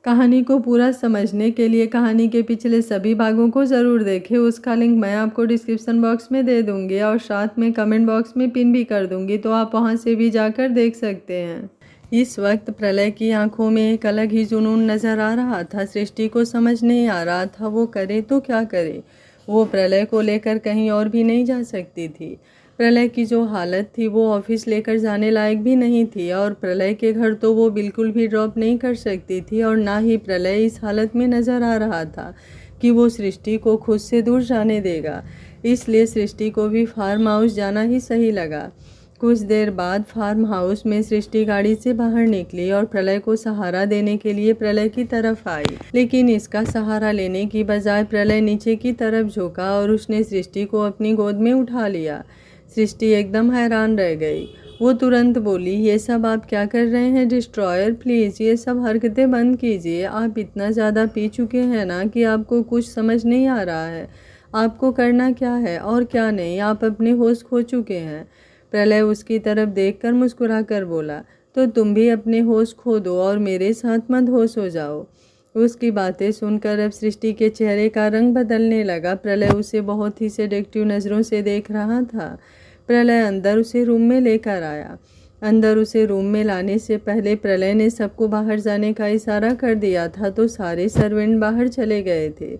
कहानी को पूरा समझने के लिए कहानी के पिछले सभी भागों को ज़रूर देखें। उसका लिंक मैं आपको डिस्क्रिप्शन बॉक्स में दे दूँगी और साथ में कमेंट बॉक्स में पिन भी कर दूँगी, तो आप वहाँ से भी जाकर देख सकते हैं। इस वक्त प्रलय की आंखों में एक अलग ही जुनून नज़र आ रहा था। सृष्टि को समझ नहीं आ रहा था वो करे तो क्या करे। वो प्रलय को लेकर कहीं और भी नहीं जा सकती थी। प्रलय की जो हालत थी वो ऑफिस लेकर जाने लायक भी नहीं थी और प्रलय के घर तो वो बिल्कुल भी ड्रॉप नहीं कर सकती थी, और ना ही प्रलय इस हालत में नज़र आ रहा था कि वो सृष्टि को खुद से दूर जाने देगा। इसलिए सृष्टि को भी फार्म हाउस जाना ही सही लगा। कुछ देर बाद फार्म हाउस में सृष्टि गाड़ी से बाहर निकली और प्रलय को सहारा देने के लिए प्रलय की तरफ आई, लेकिन इसका सहारा लेने की बजाय प्रलय नीचे की तरफ झुका और उसने सृष्टि को अपनी गोद में उठा लिया। सृष्टि एकदम हैरान रह गई। वो तुरंत बोली, ये सब आप क्या कर रहे हैं डिस्ट्रॉयर? प्लीज़ ये सब हरकतें बंद कीजिए। आप इतना ज़्यादा पी चुके हैं ना कि आपको कुछ समझ नहीं आ रहा है आपको करना क्या है और क्या नहीं। आप अपने होश खो चुके हैं। प्रलय उसकी तरफ देखकर मुस्कुराकर बोला, तो तुम भी अपने होश खो दो और मेरे साथ मदहोश हो जाओ। उसकी बातें सुनकर अब सृष्टि के चेहरे का रंग बदलने लगा। प्रलय उसे बहुत ही सेडेक्टिव नज़रों से देख रहा था। प्रलय अंदर उसे रूम में लेकर आया। अंदर उसे रूम में लाने से पहले प्रलय ने सबको बाहर जाने का इशारा कर दिया था, तो सारे सर्वेंट बाहर चले गए थे।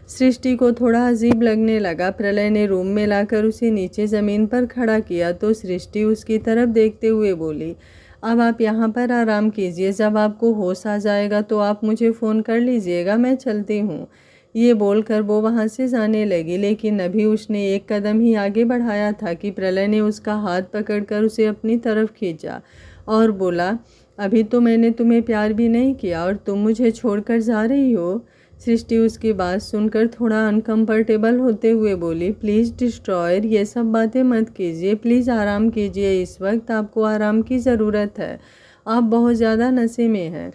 सृष्टि को थोड़ा अजीब लगने लगा। प्रलय ने रूम में लाकर उसे नीचे ज़मीन पर खड़ा किया तो सृष्टि उसकी तरफ देखते हुए बोली, अब आप यहाँ पर आराम कीजिए। जब आपको होश आ जाएगा तो आप मुझे फ़ोन कर लीजिएगा, मैं चलती हूँ। ये बोलकर वो वहाँ से जाने लगी, लेकिन अभी उसने एक कदम ही आगे बढ़ाया था कि प्रलय ने उसका हाथ पकड़कर उसे अपनी तरफ खींचा और बोला, अभी तो मैंने तुम्हें प्यार भी नहीं किया और तुम मुझे छोड़कर जा रही हो। सृष्टि उसकी बात सुनकर थोड़ा अनकंफर्टेबल होते हुए बोली, प्लीज़ डिस्ट्रॉयर ये सब बातें मत कीजिए, प्लीज़ आराम कीजिए। इस वक्त आपको आराम की ज़रूरत है। आप बहुत ज़्यादा नशे में हैं।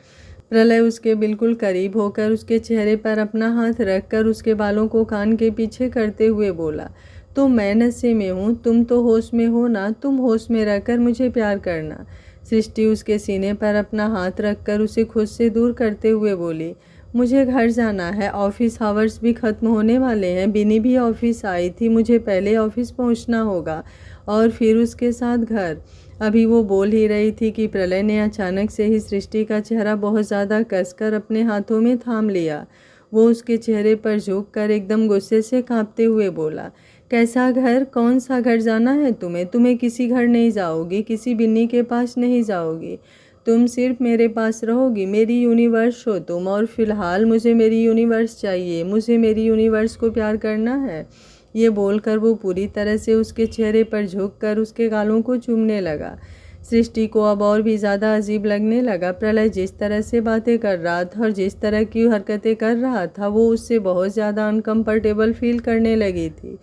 प्रलय उसके बिल्कुल करीब होकर उसके चेहरे पर अपना हाथ रखकर उसके बालों को कान के पीछे करते हुए बोला, तो मैं नशे में हूँ, तुम तो होश में हो ना। तुम होश में रहकर मुझे प्यार करना। सृष्टि उसके सीने पर अपना हाथ रखकर उसे खुद से दूर करते हुए बोली, मुझे घर जाना है, ऑफिस आवर्स भी ख़त्म होने वाले हैं। बिनी भी ऑफिस आई थी, मुझे पहले ऑफिस पहुंचना होगा और फिर उसके साथ घर। अभी वो बोल ही रही थी कि प्रलय ने अचानक से ही सृष्टि का चेहरा बहुत ज़्यादा कसकर अपने हाथों में थाम लिया। वो उसके चेहरे पर झुककर एकदम गुस्से से कांपते हुए बोला, कैसा घर? कौन सा घर जाना है तुम्हें? तुम्हें किसी घर नहीं जाओगी, किसी बिन्नी के पास नहीं जाओगी। तुम सिर्फ मेरे पास रहोगी। मेरी यूनिवर्स हो तुम, और फिलहाल मुझे मेरी यूनिवर्स चाहिए। मुझे मेरी यूनिवर्स को प्यार करना है। ये बोलकर वो पूरी तरह से उसके चेहरे पर झुककर उसके गालों को चूमने लगा। सृष्टि को अब और भी ज़्यादा अजीब लगने लगा। प्रलय जिस तरह से बातें कर रहा था और जिस तरह की हरकतें कर रहा था, वो उससे बहुत ज़्यादा अनकंफर्टेबल फील करने लगी थी।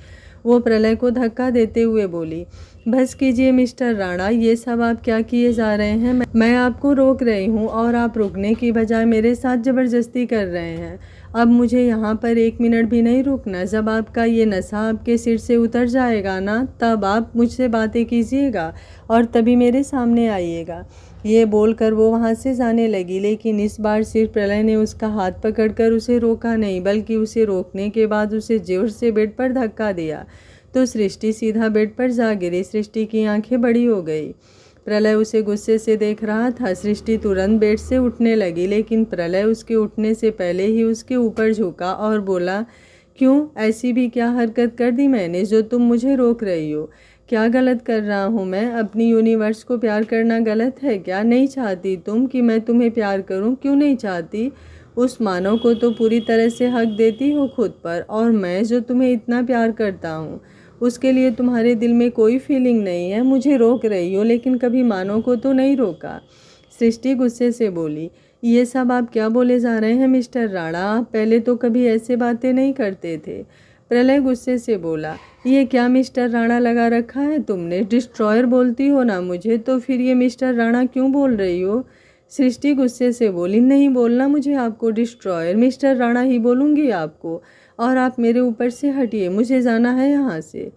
वो प्रलय को धक्का देते हुए बोली, बस कीजिए मिस्टर राणा, ये सब आप क्या किए जा रहे हैं? मैं आपको रोक रही हूँ और आप रुकने की बजाय मेरे साथ ज़बरदस्ती कर रहे हैं। अब मुझे यहाँ पर 1 मिनट भी नहीं रुकना। जब आपका ये नशा आपके सिर से उतर जाएगा ना, तब आप मुझसे बातें कीजिएगा और तभी मेरे सामने आइएगा। ये बोलकर वो वहाँ से जाने लगी, लेकिन इस बार सिर्फ प्रलय ने उसका हाथ पकड़कर उसे रोका नहीं, बल्कि उसे रोकने के बाद उसे जोर से बेड पर धक्का दिया तो सृष्टि सीधा बेड पर जा गिरी। सृष्टि की आंखें बड़ी हो गई। प्रलय उसे गुस्से से देख रहा था। सृष्टि तुरंत बेड से उठने लगी, लेकिन प्रलय उसके उठने से पहले ही उसके ऊपर झुका और बोला, क्यों? ऐसी भी क्या हरकत कर दी मैंने जो तुम मुझे रोक रही हो? क्या गलत कर रहा हूँ मैं? अपनी यूनिवर्स को प्यार करना गलत है क्या? नहीं चाहती तुम कि मैं तुम्हें प्यार करूँ? क्यों नहीं चाहती? उस मानव को तो पूरी तरह से हक देती हो खुद पर, और मैं जो तुम्हें इतना प्यार करता हूँ उसके लिए तुम्हारे दिल में कोई फीलिंग नहीं है। मुझे रोक रही हो, लेकिन कभी मानव को तो नहीं रोका। सृष्टि गुस्से से बोली, ये सब आप क्या बोले जा रहे हैं मिस्टर राणा? आप पहले तो कभी ऐसे बातें नहीं करते थे। प्रलय गुस्से से बोला, ये क्या मिस्टर राणा लगा रखा है तुमने? डिस्ट्रॉयर बोलती हो ना मुझे, तो फिर ये मिस्टर राणा क्यों बोल रही हो? सृष्टि गुस्से से बोली, नहीं बोलना मुझे आपको डिस्ट्रॉयर, मिस्टर राणा ही बोलूँगी आपको, और आप मेरे ऊपर से हटिए, मुझे जाना है यहाँ से।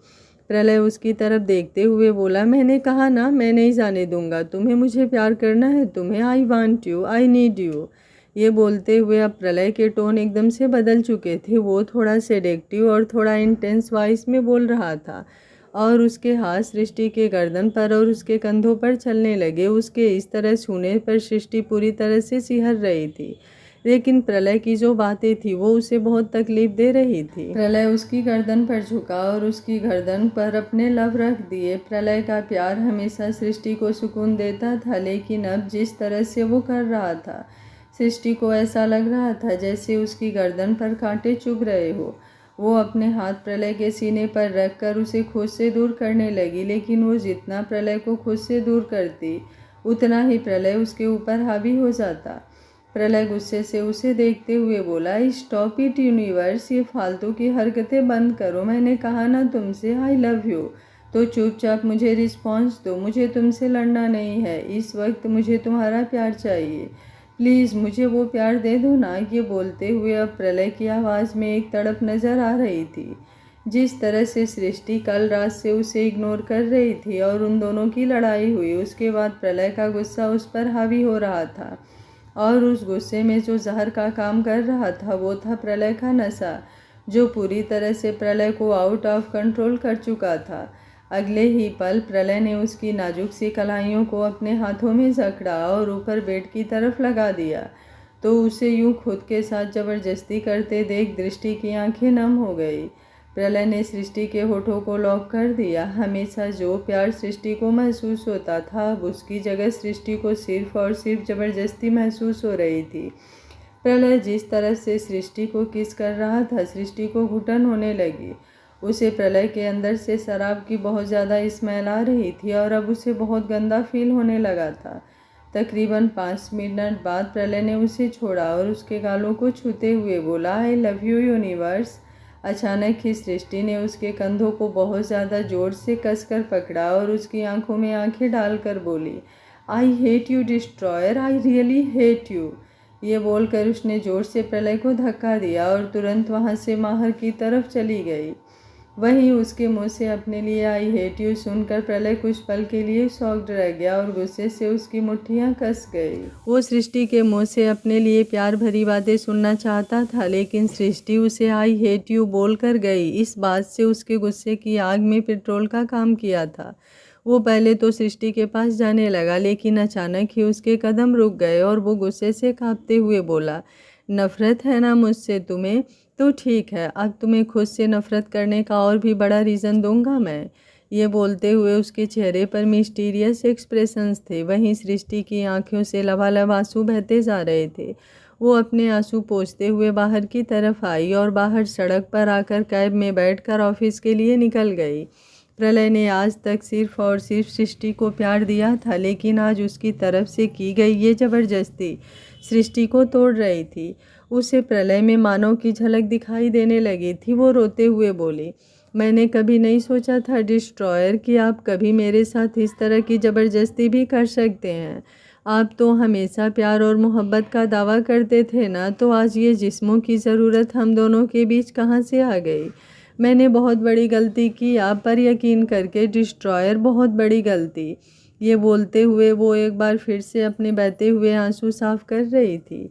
प्रलय उसकी तरफ देखते हुए बोला, मैंने कहा ना, मैं नहीं जाने दूंगा तुम्हें। मुझे प्यार करना है तुम्हें। I want you, I need you. ये बोलते हुए अब प्रलय के टोन एकदम से बदल चुके थे। वो थोड़ा सेडेक्टिव और थोड़ा इंटेंस वॉइस में बोल रहा था और उसके हाथ सृष्टि के गर्दन पर और उसके कंधों पर चलने लगे। उसके इस तरह छूने पर सृष्टि पूरी तरह से सिहर रही थी, लेकिन प्रलय की जो बातें थी वो उसे बहुत तकलीफ दे रही थी। प्रलय उसकी गर्दन पर झुका और उसकी गर्दन पर अपने लब रख दिए। प्रलय का प्यार हमेशा सृष्टि को सुकून देता था, लेकिन अब जिस तरह से वो कर रहा था, सृष्टि को ऐसा लग रहा था जैसे उसकी गर्दन पर कांटे चुभ रहे हो। वो अपने हाथ प्रलय के सीने पर रखकर उसे खुद से दूर करने लगी, लेकिन वो जितना प्रलय को खुद से दूर करती, उतना ही प्रलय उसके ऊपर हावी हो जाता। प्रलय गुस्से से उसे देखते हुए बोला, स्टॉप इट यूनिवर्स, ये फालतू की हरकतें बंद करो। मैंने कहा ना तुमसे आई लव यू, तो चुपचाप मुझे रिस्पॉन्स दो। मुझे तुमसे लड़ना नहीं है, इस वक्त मुझे तुम्हारा प्यार चाहिए। प्लीज़ मुझे वो प्यार दे दो ना। ये बोलते हुए अब प्रलय की आवाज़ में एक तड़प नज़र आ रही थी। जिस तरह से सृष्टि कल रात से उसे इग्नोर कर रही थी और उन दोनों की लड़ाई हुई, उसके बाद प्रलय का गुस्सा उस पर हावी हो रहा था और उस गुस्से में जो जहर का काम कर रहा था वो था प्रलय का नशा, जो पूरी तरह से प्रलय को आउट ऑफ कंट्रोल कर चुका था। अगले ही पल प्रलय ने उसकी नाजुक सी कलाइयों को अपने हाथों में जकड़ा और ऊपर बेड की तरफ लगा दिया, तो उसे यूं खुद के साथ जबरदस्ती करते देख दृष्टि की आंखें नम हो गई। प्रलय ने सृष्टि के होठों को लॉक कर दिया। हमेशा जो प्यार सृष्टि को महसूस होता था, अब उसकी जगह सृष्टि को सिर्फ और सिर्फ जबरदस्ती महसूस हो रही थी। प्रलय जिस तरह से सृष्टि को किस कर रहा था, सृष्टि को घुटन होने लगी। उसे प्रलय के अंदर से शराब की बहुत ज़्यादा स्मेल आ रही थी और अब उसे बहुत गंदा फील होने लगा था। तकरीबन 5 मिनट बाद प्रलय ने उसे छोड़ा और उसके गालों को छूते हुए बोला, आई लव यू यूनिवर्स। अचानक ही सृष्टि ने उसके कंधों को बहुत ज़्यादा जोर से कसकर पकड़ा और उसकी आंखों में आंखें डालकर बोली, I hate you destroyer, I really hate you. ये बोलकर उसने जोर से प्रलय को धक्का दिया और तुरंत वहाँ से बाहर की तरफ चली गई। वहीं उसके मुंह से अपने लिए आई हेट यू सुनकर प्रलय कुछ पल के लिए शॉक्ड रह गया और गुस्से से उसकी मुट्ठियां कस गई। वो सृष्टि के मुंह से अपने लिए प्यार भरी बातें सुनना चाहता था, लेकिन सृष्टि उसे आई हेट यू बोल कर गई। इस बात से उसके गुस्से की आग में पेट्रोल का काम किया था। वो पहले तो सृष्टि के पास जाने लगा, लेकिन अचानक ही उसके कदम रुक गए और वो गुस्से से कांपते हुए बोला, नफ़रत है ना मुझसे तुम्हें? तो ठीक है, अब तुम्हें खुद से नफ़रत करने का और भी बड़ा रीज़न दूंगा मैं। ये बोलते हुए उसके चेहरे पर मिस्टीरियस एक्सप्रेशंस थे। वहीं सृष्टि की आंखों से लबालब आंसू बहते जा रहे थे। वो अपने आंसू पोंछते हुए बाहर की तरफ आई और बाहर सड़क पर आकर कैब में बैठकर ऑफिस के लिए निकल गई। प्रलय ने आज तक सिर्फ और सिर्फ सृष्टि को प्यार दिया था, लेकिन आज उसकी तरफ से की गई ये ज़बरदस्ती सृष्टि को तोड़ रही थी। उसे प्रलय में मानव की झलक दिखाई देने लगी थी। वो रोते हुए बोली, मैंने कभी नहीं सोचा था डिस्ट्रॉयर कि आप कभी मेरे साथ इस तरह की ज़बरदस्ती भी कर सकते हैं। आप तो हमेशा प्यार और मोहब्बत का दावा करते थे ना, तो आज ये जिस्मों की ज़रूरत हम दोनों के बीच कहाँ से आ गई? मैंने बहुत बड़ी गलती की आप पर यकीन करके डिस्ट्रॉयर, बहुत बड़ी गलती। ये बोलते हुए वो एक बार फिर से अपने बहते हुए आंसू साफ कर रही थी।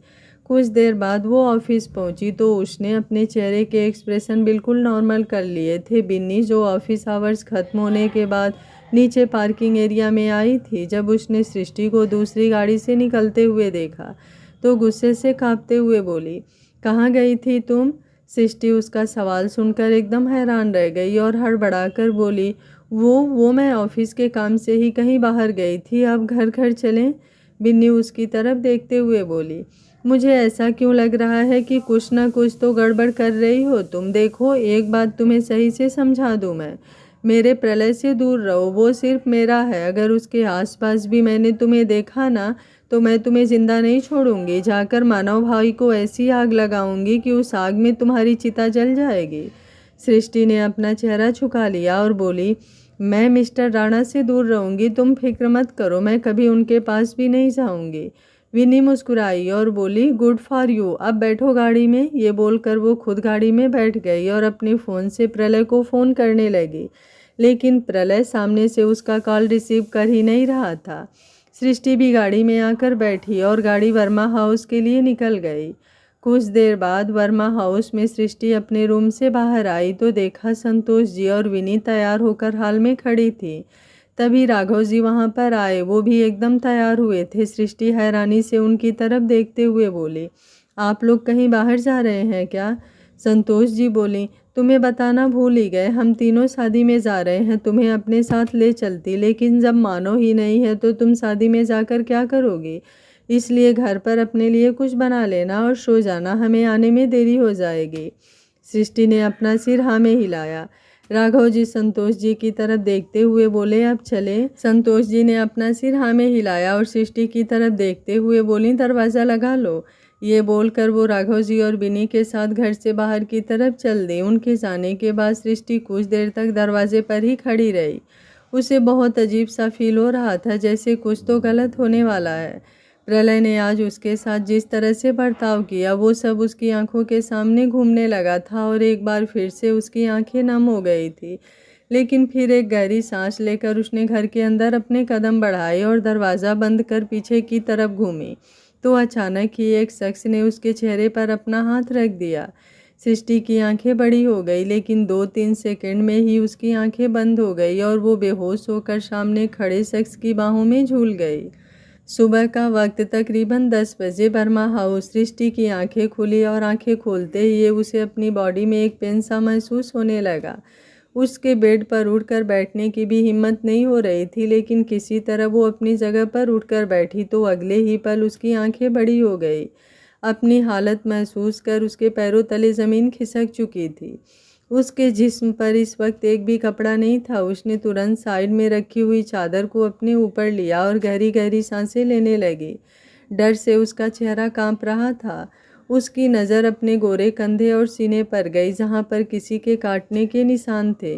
कुछ देर बाद वो ऑफिस पहुंची तो उसने अपने चेहरे के एक्सप्रेशन बिल्कुल नॉर्मल कर लिए थे। बिन्नी जो ऑफिस आवर्स ख़त्म होने के बाद नीचे पार्किंग एरिया में आई थी, जब उसने सृष्टि को दूसरी गाड़ी से निकलते हुए देखा तो गुस्से से कांपते हुए बोली, कहाँ गई थी तुम? सृष्टि उसका सवाल सुनकर एकदम हैरान रह गई और हड़बड़ाकर बोली, वो मैं ऑफिस के काम से ही कहीं बाहर गई थी, अब घर चलें? बिन्नी उसकी तरफ देखते हुए बोली, मुझे ऐसा क्यों लग रहा है कि कुछ ना कुछ तो गड़बड़ कर रही हो तुम। देखो, एक बात तुम्हें सही से समझा दूं मैं, मेरे प्रलय से दूर रहो, वो सिर्फ मेरा है। अगर उसके आसपास भी मैंने तुम्हें देखा ना, तो मैं तुम्हें जिंदा नहीं छोड़ूंगी। जाकर मानव भाई को ऐसी आग लगाऊंगी कि उस आग में तुम्हारी चिता जल जाएगी। सृष्टि ने अपना चेहरा झुका लिया और बोली, मैं मिस्टर राणा से दूर रहूंगी, तुम फिक्र मत करो, मैं कभी उनके पास भी नहीं जाऊंगी। विनी मुस्कुराई और बोली, गुड फॉर यू, अब बैठो गाड़ी में। ये बोलकर वो खुद गाड़ी में बैठ गई और अपने फ़ोन से प्रलय को फ़ोन करने लगी, लेकिन प्रलय सामने से उसका कॉल रिसीव कर ही नहीं रहा था। सृष्टि भी गाड़ी में आकर बैठी और गाड़ी वर्मा हाउस के लिए निकल गई। कुछ देर बाद वर्मा हाउस में सृष्टि अपने रूम से बाहर आई तो देखा संतोष जी और विनी तैयार होकर हॉल में खड़ी थी। तभी राघव जी वहां पर आए, वो भी एकदम तैयार हुए थे। सृष्टि हैरानी से उनकी तरफ देखते हुए बोली, आप लोग कहीं बाहर जा रहे हैं क्या? संतोष जी बोली, तुम्हें बताना भूल ही गए, हम तीनों शादी में जा रहे हैं। तुम्हें अपने साथ ले चलती, लेकिन जब मानो ही नहीं है तो तुम शादी में जाकर क्या करोगी? इसलिए घर पर अपने लिए कुछ बना लेना और सो जाना, हमें आने में देरी हो जाएगी। सृष्टि ने अपना सिर हाँ में हिलाया। राघव जी संतोष जी की तरफ देखते हुए बोले, अब चले? संतोष जी ने अपना सिर हाँ में हिलाया और सृष्टि की तरफ देखते हुए बोली, दरवाज़ा लगा लो। ये बोलकर वो राघव जी और बिनी के साथ घर से बाहर की तरफ चल दी। उनके जाने के बाद सृष्टि कुछ देर तक दरवाजे पर ही खड़ी रही। उसे बहुत अजीब सा फील हो रहा था, जैसे कुछ तो गलत होने वाला है। प्रलय ने आज उसके साथ जिस तरह से बर्ताव किया वो सब उसकी आंखों के सामने घूमने लगा था और एक बार फिर से उसकी आंखें नम हो गई थी। लेकिन फिर एक गहरी सांस लेकर उसने घर के अंदर अपने कदम बढ़ाए और दरवाज़ा बंद कर पीछे की तरफ घूमी तो अचानक ही एक शख्स ने उसके चेहरे पर अपना हाथ रख दिया। सृष्टि की आंखें बड़ी हो गई, लेकिन 2-3 सेकंड में ही उसकी आंखें बंद हो गई और वो बेहोश होकर सामने खड़े शख्स की बाहों में झूल गई। सुबह का वक्त तकरीबन 10 बजे वर्मा हाउस। सृष्टि की आंखें खुली और आंखें खोलते ही उसे अपनी बॉडी में एक पेन सा महसूस होने लगा। उसके बेड पर उठकर बैठने की भी हिम्मत नहीं हो रही थी, लेकिन किसी तरह वो अपनी जगह पर उठकर बैठी तो अगले ही पल उसकी आंखें बड़ी हो गई। अपनी हालत महसूस कर उसके पैरों तले ज़मीन खिसक चुकी थी। उसके जिस्म पर इस वक्त एक भी कपड़ा नहीं था। उसने तुरंत साइड में रखी हुई चादर को अपने ऊपर लिया और गहरी गहरी सांसें लेने लगी। डर से उसका चेहरा कांप रहा था। उसकी नज़र अपने गोरे कंधे और सीने पर गई, जहां पर किसी के काटने के निशान थे।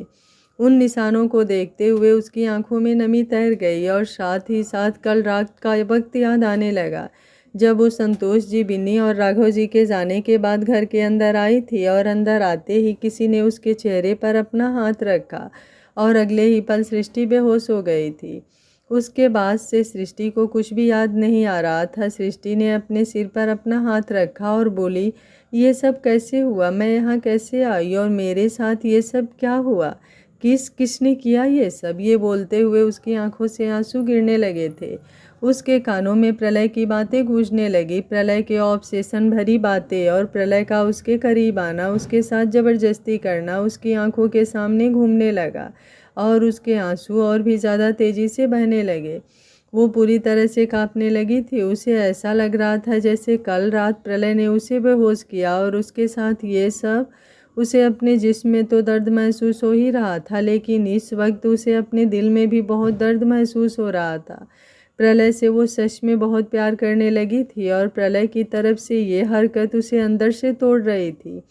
उन निशानों को देखते हुए उसकी आंखों में नमी तैर गई और साथ ही साथ कल रात का वक्त याद आने लगा, जब वो संतोष जी, बिन्नी और राघव जी के जाने के बाद घर के अंदर आई थी और अंदर आते ही किसी ने उसके चेहरे पर अपना हाथ रखा और अगले ही पल सृष्टि बेहोश हो गई थी। उसके बाद से सृष्टि को कुछ भी याद नहीं आ रहा था। सृष्टि ने अपने सिर पर अपना हाथ रखा और बोली, ये सब कैसे हुआ? मैं यहाँ कैसे आई और मेरे साथ ये सब क्या हुआ? किसने किया ये सब? ये बोलते हुए उसकी आंखों से आंसू गिरने लगे थे। उसके कानों में प्रलय की बातें गूंजने लगी, प्रलय के ऑब्सेशन भरी बातें और प्रलय का उसके करीब आना, उसके साथ ज़बरदस्ती करना उसकी आंखों के सामने घूमने लगा और उसके आंसू और भी ज़्यादा तेज़ी से बहने लगे। वो पूरी तरह से कांपने लगी थी। उसे ऐसा लग रहा था जैसे कल रात प्रलय ने उसे बेहोश किया और उसके साथ ये सब। उसे अपने जिस्म में तो दर्द महसूस हो ही रहा था, लेकिन इस वक्त उसे अपने दिल में भी बहुत दर्द महसूस हो रहा था। प्रलय से वो सच में बहुत प्यार करने लगी थी और प्रलय की तरफ से ये हरकत उसे अंदर से तोड़ रही थी।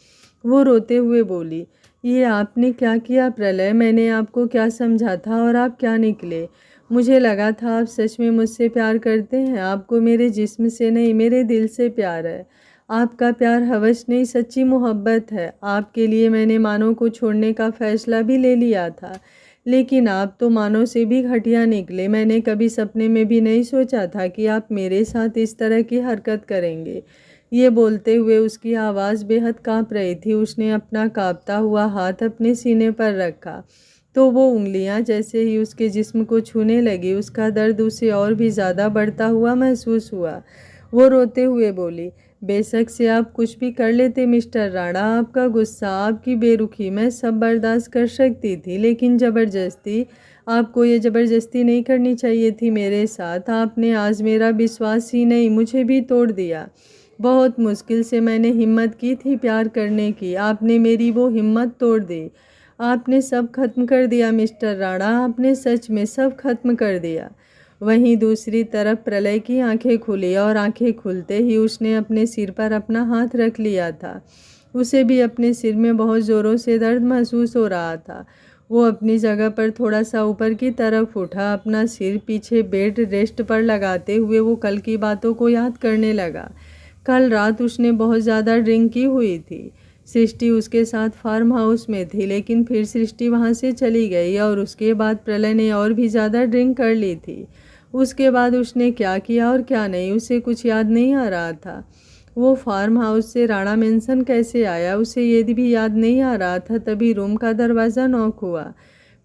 वो रोते हुए बोली, ये आपने क्या किया प्रलय? मैंने आपको क्या समझा था और आप क्या निकले? मुझे लगा था आप सच में मुझसे प्यार करते हैं। आपको मेरे जिस्म से नहीं, मेरे दिल से प्यार है। आपका प्यार हवस नहीं, सच्ची मोहब्बत है। आपके लिए मैंने मानो को छोड़ने का फैसला भी ले लिया था, लेकिन आप तो मानो से भी घटिया निकले। मैंने कभी सपने में भी नहीं सोचा था कि आप मेरे साथ इस तरह की हरकत करेंगे। ये बोलते हुए उसकी आवाज़ बेहद काँप रही थी। उसने अपना काँपता हुआ हाथ अपने सीने पर रखा तो वो उंगलियां जैसे ही उसके जिस्म को छूने लगी, उसका दर्द उसे और भी ज़्यादा बढ़ता हुआ महसूस हुआ। वो रोते हुए बोली, बेशक से आप कुछ भी कर लेते मिस्टर राणा, आपका गुस्सा, आपकी बेरुखी मैं सब बर्दाश्त कर सकती थी, लेकिन ज़बरदस्ती, आपको ये ज़बरदस्ती नहीं करनी चाहिए थी मेरे साथ। आपने आज मेरा विश्वास ही नहीं, मुझे भी तोड़ दिया। बहुत मुश्किल से मैंने हिम्मत की थी प्यार करने की, आपने मेरी वो हिम्मत तोड़ दी। आपने सब खत्म कर दिया मिस्टर राणा, आपने सच में सब खत्म कर दिया। वहीं दूसरी तरफ प्रलय की आंखें खुली और आंखें खुलते ही उसने अपने सिर पर अपना हाथ रख लिया था। उसे भी अपने सिर में बहुत ज़ोरों से दर्द महसूस हो रहा था। वो अपनी जगह पर थोड़ा सा ऊपर की तरफ उठा, अपना सिर पीछे बेड रेस्ट पर लगाते हुए वो कल की बातों को याद करने लगा। कल रात उसने बहुत ज़्यादा ड्रिंक की हुई थी। सृष्टि उसके साथ फार्म हाउस में थी, लेकिन फिर सृष्टि वहाँ से चली गई और उसके बाद प्रलय ने और भी ज़्यादा ड्रिंक कर ली थी। उसके बाद उसने क्या किया और क्या नहीं उसे कुछ याद नहीं आ रहा था। वो फार्म हाउस से राणा मेंशन कैसे आया उसे ये भी याद नहीं आ रहा था। तभी रूम का दरवाज़ा नॉक हुआ।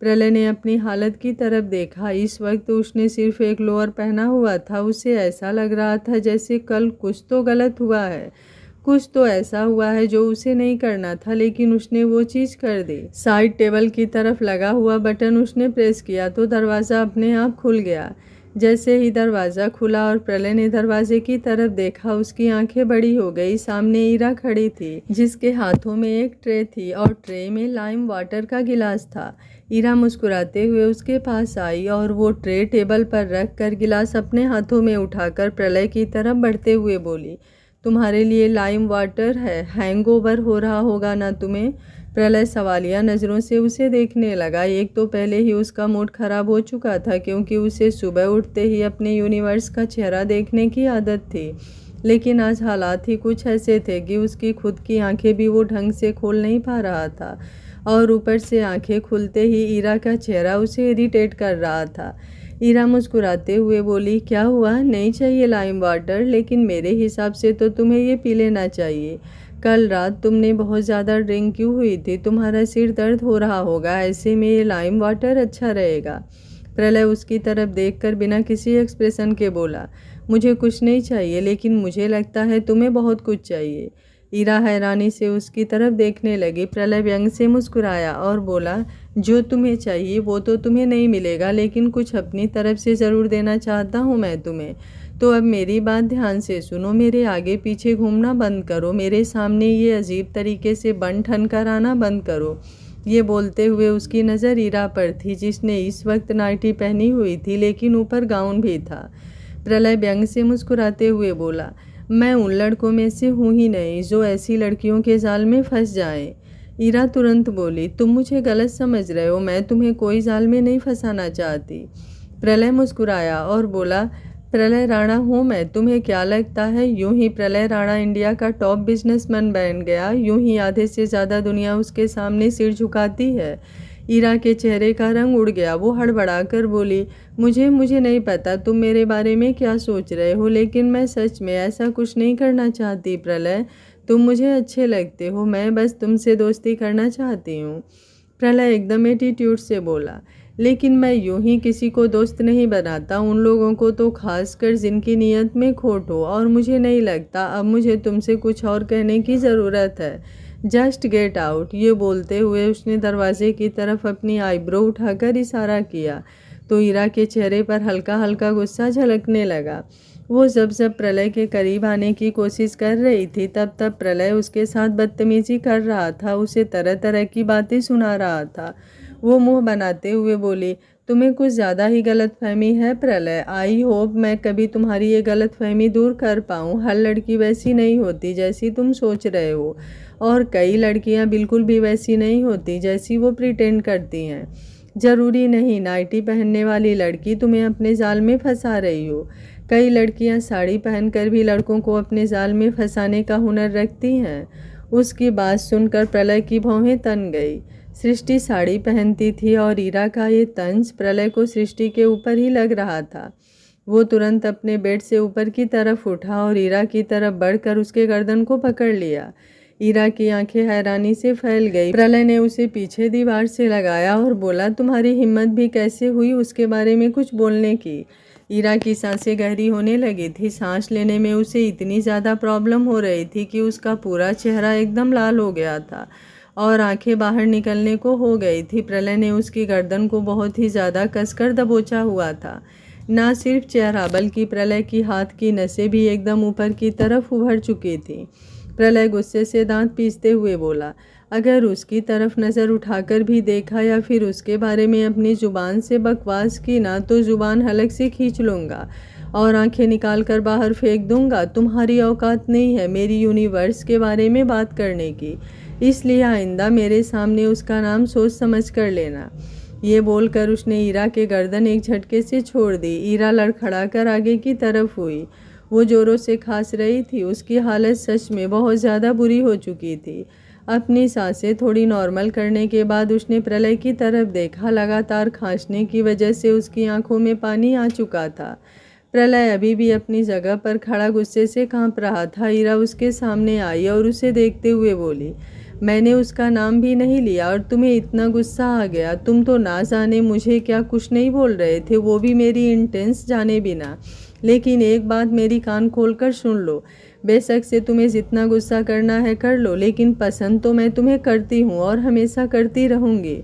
प्रलय ने अपनी हालत की तरफ देखा। इस वक्त उसने सिर्फ एक लोअर पहना हुआ था। उसे ऐसा लग रहा था जैसे कल कुछ तो गलत हुआ है, कुछ तो ऐसा हुआ है जो उसे नहीं करना था, लेकिन उसने वो चीज़ कर दी। साइड टेबल की तरफ लगा हुआ बटन उसने प्रेस किया तो दरवाज़ा अपने आप खुल गया। जैसे ही दरवाज़ा खुला और प्रलय ने दरवाजे की तरफ देखा, उसकी आंखें बड़ी हो गई। सामने ईरा खड़ी थी, जिसके हाथों में एक ट्रे थी और ट्रे में लाइम वाटर का गिलास था। ईरा मुस्कुराते हुए उसके पास आई और वो ट्रे टेबल पर रख कर गिलास अपने हाथों में उठाकर प्रलय की तरफ बढ़ते हुए बोली, तुम्हारे लिए लाइम वाटर है, हैंगओवर हो रहा होगा ना तुम्हें? प्रलय सवालिया नज़रों से उसे देखने लगा। एक तो पहले ही उसका मूड खराब हो चुका था, क्योंकि उसे सुबह उठते ही अपने यूनिवर्स का चेहरा देखने की आदत थी, लेकिन आज हालात ही कुछ ऐसे थे कि उसकी खुद की आंखें भी वो ढंग से खोल नहीं पा रहा था, और ऊपर से आंखें खुलते ही ईरा का चेहरा उसे इरिटेट कर रहा था। ईरा मुस्कुराते हुए बोली, क्या हुआ, नहीं चाहिए लाइम वाटर? लेकिन मेरे हिसाब से तो तुम्हें ये पी लेना चाहिए। कल रात तुमने बहुत ज़्यादा ड्रिंक क्यों हुई थी? तुम्हारा सिर दर्द हो रहा होगा, ऐसे में ये लाइम वाटर अच्छा रहेगा। प्रलय उसकी तरफ देखकर बिना किसी एक्सप्रेशन के बोला, मुझे कुछ नहीं चाहिए, लेकिन मुझे लगता है तुम्हें बहुत कुछ चाहिए। ईरा हैरानी से उसकी तरफ देखने लगी। प्रलय व्यंग से मुस्कुराया और बोला, जो तुम्हें चाहिए वो तो तुम्हें नहीं मिलेगा, लेकिन कुछ अपनी तरफ से ज़रूर देना चाहता हूँ मैं तुम्हें। तो अब मेरी बात ध्यान से सुनो, मेरे आगे पीछे घूमना बंद करो, मेरे सामने ये अजीब तरीके से बन ठन कर आना बंद करो। ये बोलते हुए उसकी नज़र ईरा पर थी, जिसने इस वक्त नाइटी पहनी हुई थी, लेकिन ऊपर गाउन भी था। प्रलय व्यंग से मुस्कुराते हुए बोला, मैं उन लड़कों में से हूँ ही नहीं जो ऐसी लड़कियों के जाल में फंस जाएं। ईरा तुरंत बोली, तुम मुझे गलत समझ रहे हो, मैं तुम्हें कोई जाल में नहीं फंसाना चाहती। प्रलय मुस्कुराया और बोला, प्रलय राणा हूँ मैं, तुम्हें क्या लगता है यूं ही प्रलय राणा इंडिया का टॉप बिजनेसमैन बन गया? यूं ही आधे से ज़्यादा दुनिया उसके सामने सिर झुकाती है? ईरा के चेहरे का रंग उड़ गया। वो हड़बड़ाकर बोली, मुझे नहीं पता तुम मेरे बारे में क्या सोच रहे हो, लेकिन मैं सच में ऐसा कुछ नहीं करना चाहती। प्रलय, तुम मुझे अच्छे लगते हो, मैं बस तुमसे दोस्ती करना चाहती हूँ। प्रलय एकदम एटीट्यूड से बोला, लेकिन मैं यूं ही किसी को दोस्त नहीं बनाता, उन लोगों को तो खासकर जिनकी नीयत में खोट हो, और मुझे नहीं लगता अब मुझे तुमसे कुछ और कहने की ज़रूरत है। Just get out. ये बोलते हुए उसने दरवाजे की तरफ अपनी आईब्रो उठाकर इशारा किया तो ईरा के चेहरे पर हल्का हल्का गुस्सा झलकने लगा। वो जब प्रलय के करीब आने की कोशिश कर रही थी, तब प्रलय उसके साथ बदतमीजी कर रहा था, उसे तरह तरह की बातें सुना रहा था। वो मुंह बनाते हुए बोली, तुम्हें कुछ ज़्यादा ही गलतफहमी है प्रलय। आई होप मैं कभी तुम्हारी ये गलतफहमी दूर कर पाऊँ। हर लड़की वैसी नहीं होती जैसी तुम सोच रहे हो, और कई लड़कियां बिल्कुल भी वैसी नहीं होती जैसी वो प्रिटेंड करती हैं। ज़रूरी नहीं नाइटी पहनने वाली लड़की तुम्हें अपने जाल में फंसा रही हो। कई लड़कियां साड़ी पहनकर भी लड़कों को अपने जाल में फंसाने का हुनर रखती हैं। उसकी बात सुनकर प्रलय की भौहें तन गई। सृष्टि साड़ी पहनती थी और ईरा का ये तंज प्रलय को सृष्टि के ऊपर ही लग रहा था। वो तुरंत अपने बेड से ऊपर की तरफ उठा और ईरा की तरफ बढ़कर उसके गर्दन को पकड़ लिया। ईरा की आंखें हैरानी से फैल गई। प्रलय ने उसे पीछे दीवार से लगाया और बोला, तुम्हारी हिम्मत भी कैसे हुई उसके बारे में कुछ बोलने की? ईरा की सांसें गहरी होने लगी थी। सांस लेने में उसे इतनी ज़्यादा प्रॉब्लम हो रही थी कि उसका पूरा चेहरा एकदम लाल हो गया था और आंखें बाहर निकलने को हो गई थी। प्रलय ने उसकी गर्दन को बहुत ही ज़्यादा कसकर दबोचा हुआ था। ना सिर्फ चेहरा बल्कि प्रलय की हाथ की नसें भी एकदम ऊपर की तरफ उभर चुकी थी। प्रलय गुस्से से दांत पीसते हुए बोला, अगर उसकी तरफ नज़र उठाकर भी देखा या फिर उसके बारे में अपनी ज़ुबान से बकवास की ना, तो ज़ुबान हलक से खींच लूँगा और आंखें निकाल कर बाहर फेंक दूँगा। तुम्हारी औकात नहीं है मेरी यूनिवर्स के बारे में बात करने की, इसलिए आइंदा मेरे सामने उसका नाम सोच समझ कर लेना। ये बोलकर उसने ईरा के गर्दन एक झटके से छोड़ दी। ईरा लड़खड़ाकर आगे की तरफ हुई। वो जोरों से खांस रही थी। उसकी हालत सच में बहुत ज़्यादा बुरी हो चुकी थी। अपनी सांसें थोड़ी नॉर्मल करने के बाद उसने प्रलय की तरफ देखा। लगातार खांसने की वजह से उसकी आंखों में पानी आ चुका था। प्रलय अभी भी अपनी जगह पर खड़ा गुस्से से कांप रहा था। ईरा उसके सामने आई और उसे देखते हुए बोली, मैंने उसका नाम भी नहीं लिया और तुम्हें इतना गुस्सा आ गया। तुम तो ना जाने मुझे क्या कुछ नहीं बोल रहे थे, वो भी मेरी इंटेंस जाने बिना। लेकिन एक बात मेरी कान खोलकर सुन लो, बेशक से तुम्हें जितना गुस्सा करना है कर लो, लेकिन पसंद तो मैं तुम्हें करती हूँ और हमेशा करती रहूँगी।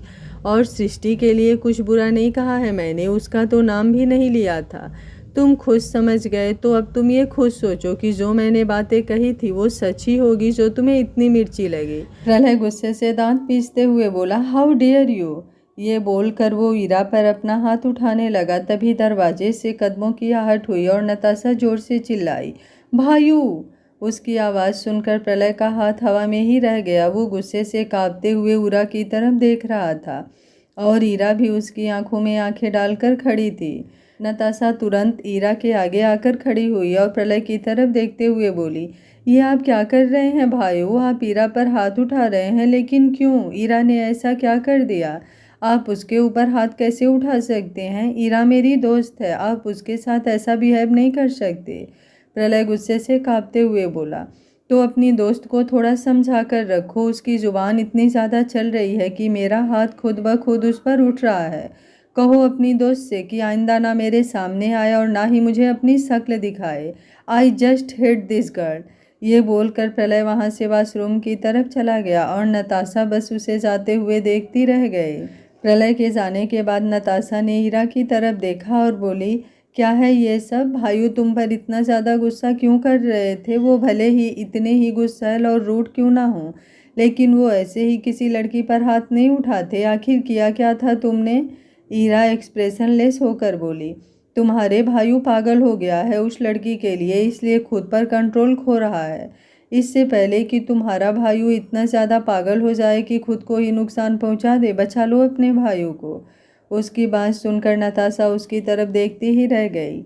और सृष्टि के लिए कुछ बुरा नहीं कहा है मैंने, उसका तो नाम भी नहीं लिया था। तुम खुद समझ गए तो अब तुम ये खुद सोचो कि जो मैंने बातें कही थी वो सच ही होगी जो तुम्हें इतनी मिर्ची लगी। प्रलय गुस्से से दांत पीसते हुए बोला, हाउ डेयर यू। ये बोलकर वो ईरा पर अपना हाथ उठाने लगा। तभी दरवाजे से कदमों की आहट हुई और नताशा जोर से चिल्लाई, भायू। उसकी आवाज़ सुनकर प्रलय का हाथ हवा में ही रह गया। वो गुस्से से कांपते हुए ईरा की तरफ देख रहा था और ईरा भी उसकी आंखों में आंखें डालकर खड़ी थी। नताशा तुरंत ईरा के आगे आकर खड़ी हुई और प्रलय की तरफ देखते हुए बोली, ये आप क्या कर रहे हैं भाइयों? आप ईरा पर हाथ उठा रहे हैं, लेकिन क्यों? ईरा ने ऐसा क्या कर दिया? आप उसके ऊपर हाथ कैसे उठा सकते हैं? ईरा मेरी दोस्त है, आप उसके साथ ऐसा बिहेव नहीं कर सकते। प्रलय गुस्से से कांपते हुए बोला, तो अपनी दोस्त को थोड़ा समझा कर रखो। उसकी जुबान इतनी ज़्यादा चल रही है कि मेरा हाथ खुद ब खुद उस पर उठ रहा है। कहो अपनी दोस्त से कि आइंदा ना मेरे सामने आए और ना ही मुझे अपनी शक्ल दिखाए। I just hate this girl. ये बोलकर प्रलय वहाँ से वॉशरूम की तरफ चला गया और नताशा बस उसे जाते हुए देखती रह गई। प्रलय के जाने के बाद नताशा ने ईरा की तरफ देखा और बोली, क्या है ये सब? भाइयों तुम पर इतना ज़्यादा गुस्सा क्यों कर रहे थे? वो भले ही इतने ही गुस्सैल और रूड क्यों ना हो, लेकिन वो ऐसे ही किसी लड़की पर हाथ नहीं उठाते। आखिर किया क्या था तुमने? ईरा एक्सप्रेशनलेस होकर बोली, तुम्हारे भाइयों पागल हो गया है उस लड़की के लिए, इसलिए खुद पर कंट्रोल खो रहा है। इससे पहले कि तुम्हारा भाइयों इतना ज़्यादा पागल हो जाए कि खुद को ही नुकसान पहुंचा दे, बचा लो अपने भाइयों को। उसकी बात सुनकर नताशा उसकी तरफ देखती ही रह गई।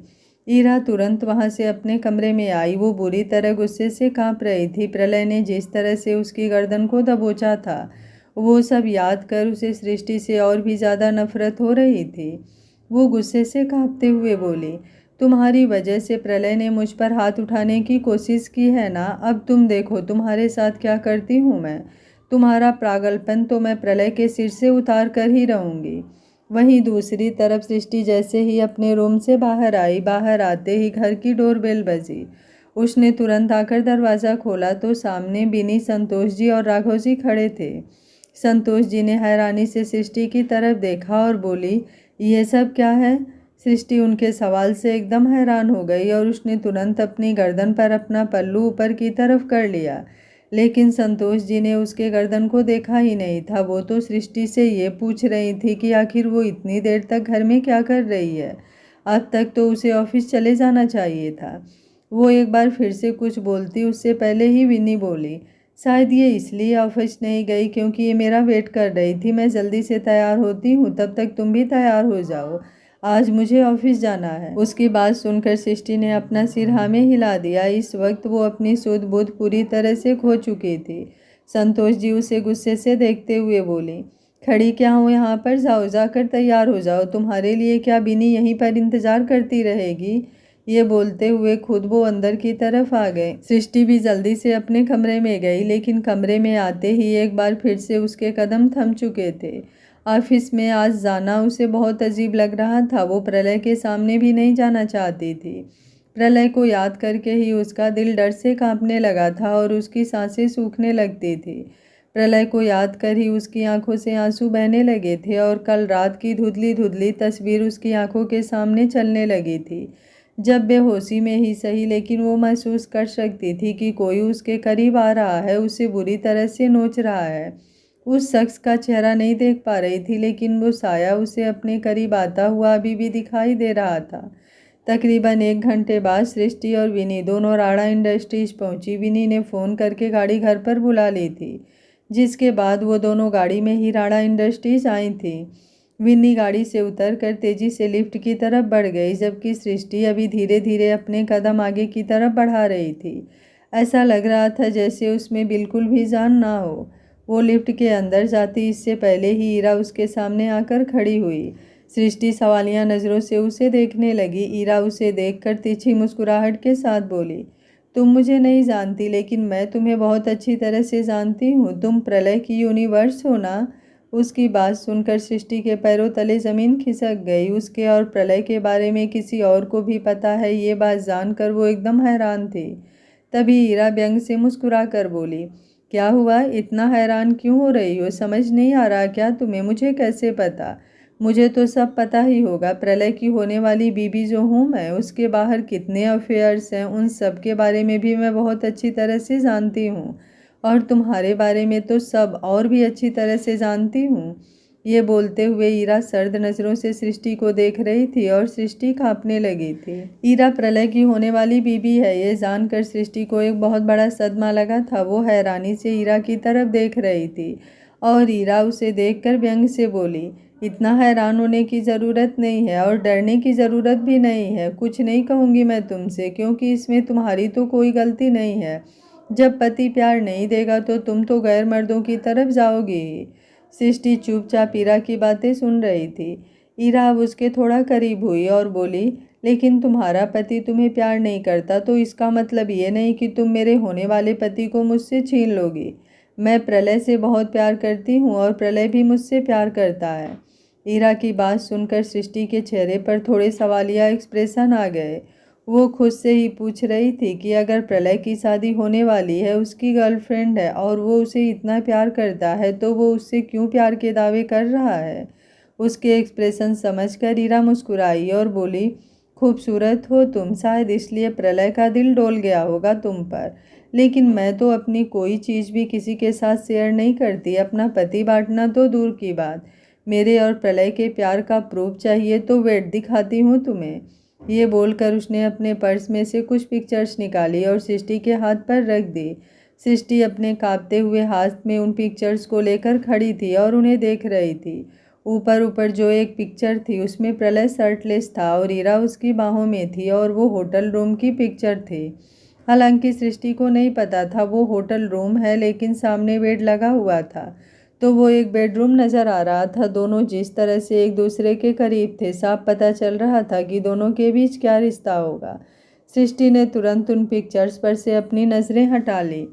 ईरा तुरंत वहां से अपने कमरे में आई। वो बुरी तरह गुस्से से कांप रही थी। प्रलय ने जिस तरह से उसकी गर्दन को दबोचा था, वो सब याद कर उसे सृष्टि से और भी ज़्यादा नफरत हो रही थी। वो गुस्से से कांपते हुए बोली, तुम्हारी वजह से प्रलय ने मुझ पर हाथ उठाने की कोशिश की है ना? अब तुम देखो तुम्हारे साथ क्या करती हूँ मैं। तुम्हारा पागलपन तो मैं प्रलय के सिर से उतार कर ही रहूँगी। वहीं दूसरी तरफ सृष्टि जैसे ही अपने रूम से बाहर आई, बाहर आते ही घर की डोरबेल बजी। उसने तुरंत आकर दरवाज़ा खोला तो सामने बिनी, संतोष जी और राघव जी खड़े थे। संतोष जी ने हैरानी से सृष्टि की तरफ देखा और बोली, ये सब क्या है? सृष्टि उनके सवाल से एकदम हैरान हो गई और उसने तुरंत अपनी गर्दन पर अपना पल्लू ऊपर की तरफ कर लिया। लेकिन संतोष जी ने उसके गर्दन को देखा ही नहीं था। वो तो सृष्टि से ये पूछ रही थी कि आखिर वो इतनी देर तक घर में क्या कर रही है। अब तक तो उसे ऑफिस चले जाना चाहिए था। वो एक बार फिर से कुछ बोलती उससे पहले ही विनी बोली, शायद ये इसलिए ऑफिस नहीं गई क्योंकि ये मेरा वेट कर रही थी। मैं जल्दी से तैयार होती हूँ, तब तक तुम भी तैयार हो जाओ, आज मुझे ऑफिस जाना है। उसकी बात सुनकर सृष्टि ने अपना सिर हाँ में हिला दिया। इस वक्त वो अपनी सुध बुध पूरी तरह से खो चुकी थी। संतोष जी उसे गुस्से से देखते हुए बोली, खड़ी क्या हूँ यहाँ पर? जाओ, जाकर तैयार हो जाओ। तुम्हारे लिए क्या बिनी यहीं पर इंतजार करती रहेगी? ये बोलते हुए खुद वो अंदर की तरफ आ गए। सृष्टि भी जल्दी से अपने कमरे में गई, लेकिन कमरे में आते ही एक बार फिर से उसके कदम थम चुके थे। ऑफिस में आज जाना उसे बहुत अजीब लग रहा था। वो प्रलय के सामने भी नहीं जाना चाहती थी। प्रलय को याद करके ही उसका दिल डर से कांपने लगा था और उसकी सांसें सूखने लगती थी। प्रलय को याद कर ही उसकी आंखों से आंसू बहने लगे थे और कल रात की धुंधली धुंधली तस्वीर उसकी आंखों के सामने चलने लगी थी। जब बेहोशी में ही सही, लेकिन वो महसूस कर सकती थी कि कोई उसके करीब आ रहा है, उसे बुरी तरह से नोच रहा है। उस शख्स का चेहरा नहीं देख पा रही थी, लेकिन वो साया उसे अपने करीब आता हुआ अभी भी दिखाई दे रहा था। तकरीबन 1 घंटे बाद सृष्टि और विनी दोनों राणा इंडस्ट्रीज पहुंची। विनी ने फ़ोन करके गाड़ी घर पर बुला ली थी, जिसके बाद वो दोनों गाड़ी में ही राणा इंडस्ट्रीज आई थी। विनी गाड़ी से उतरकर तेजी से लिफ्ट की तरफ बढ़ गई, जबकि सृष्टि अभी धीरे धीरे अपने कदम आगे की तरफ बढ़ा रही थी। ऐसा लग रहा था जैसे उसमें बिल्कुल भी जान ना हो। वो लिफ्ट के अंदर जाती इससे पहले ही ईरा उसके सामने आकर खड़ी हुई। सृष्टि सवालिया नज़रों से उसे देखने लगी। ईरा उसे देखकर तिरछी मुस्कुराहट के साथ बोली, तुम मुझे नहीं जानती लेकिन मैं तुम्हें बहुत अच्छी तरह से जानती हूँ। तुम प्रलय की यूनिवर्स हो ना? उसकी बात सुनकर सृष्टि के पैरों तले ज़मीन खिसक गई। उसके और प्रलय के बारे में किसी और को भी पता है, ये बात जानकर वो एकदम हैरान थी। तभी ईरा व्यंग से मुस्कुरा कर बोली, क्या हुआ, इतना हैरान क्यों हो रही हो? समझ नहीं आ रहा क्या तुम्हें? मुझे कैसे पता? मुझे तो सब पता ही होगा। प्रलय की होने वाली बीबी जो हूँ मैं, उसके बाहर कितने अफेयर्स हैं उन सब के बारे में भी मैं बहुत अच्छी तरह से जानती हूँ, और तुम्हारे बारे में तो सब और भी अच्छी तरह से जानती हूँ। ये बोलते हुए ईरा सर्द नज़रों से सृष्टि को देख रही थी और सृष्टि कांपने लगी थी। ईरा प्रलय की होने वाली बीबी है, ये जानकर सृष्टि को एक बहुत बड़ा सदमा लगा था। वो हैरानी से ईरा की तरफ देख रही थी और ईरा उसे देखकर व्यंग से बोली, इतना हैरान होने की ज़रूरत नहीं है और डरने की ज़रूरत भी नहीं है। कुछ नहीं कहूँगी मैं तुमसे, क्योंकि इसमें तुम्हारी तो कोई गलती नहीं है। जब पति प्यार नहीं देगा तो तुम तो गैर मर्दों की तरफ जाओगी। सृष्टि चुपचाप ईरा की बातें सुन रही थी। ईरा अब उसके थोड़ा करीब हुई और बोली, लेकिन तुम्हारा पति तुम्हें प्यार नहीं करता तो इसका मतलब ये नहीं कि तुम मेरे होने वाले पति को मुझसे छीन लोगी। मैं प्रलय से बहुत प्यार करती हूँ और प्रलय भी मुझसे प्यार करता है। ईरा की बात सुनकर सृष्टि के चेहरे पर थोड़े सवालिया एक्सप्रेशन आ गए। वो खुद से ही पूछ रही थी कि अगर प्रलय की शादी होने वाली है, उसकी गर्लफ्रेंड है और वो उसे इतना प्यार करता है, तो वो उससे क्यों प्यार के दावे कर रहा है। उसके एक्सप्रेशन समझकर ईरा मुस्कुराई और बोली, खूबसूरत हो तुम, शायद इसलिए प्रलय का दिल डोल गया होगा तुम पर। लेकिन मैं तो अपनी कोई चीज़ भी किसी के साथ शेयर नहीं करती, अपना पति बांटना तो दूर की बात। मेरे और प्रलय के प्यार का प्रूफ चाहिए तो वेट दिखाती हूँ तुम्हें। ये बोलकर उसने अपने पर्स में से कुछ पिक्चर्स निकाली और सृष्टि के हाथ पर रख दी। सृष्टि अपने कांपते हुए हाथ में उन पिक्चर्स को लेकर खड़ी थी और उन्हें देख रही थी। ऊपर ऊपर जो एक पिक्चर थी उसमें प्रलय शर्टलेस था और ईरा उसकी बाहों में थी और वो होटल रूम की पिक्चर थी। हालांकि सृष्टि को नहीं पता था वो होटल रूम है, लेकिन सामने बेड लगा हुआ था तो वो एक बेडरूम नज़र आ रहा था। दोनों जिस तरह से एक दूसरे के करीब थे, साफ पता चल रहा था कि दोनों के बीच क्या रिश्ता होगा। सृष्टि ने तुरंत उन पिक्चर्स पर से अपनी नज़रें हटा ली।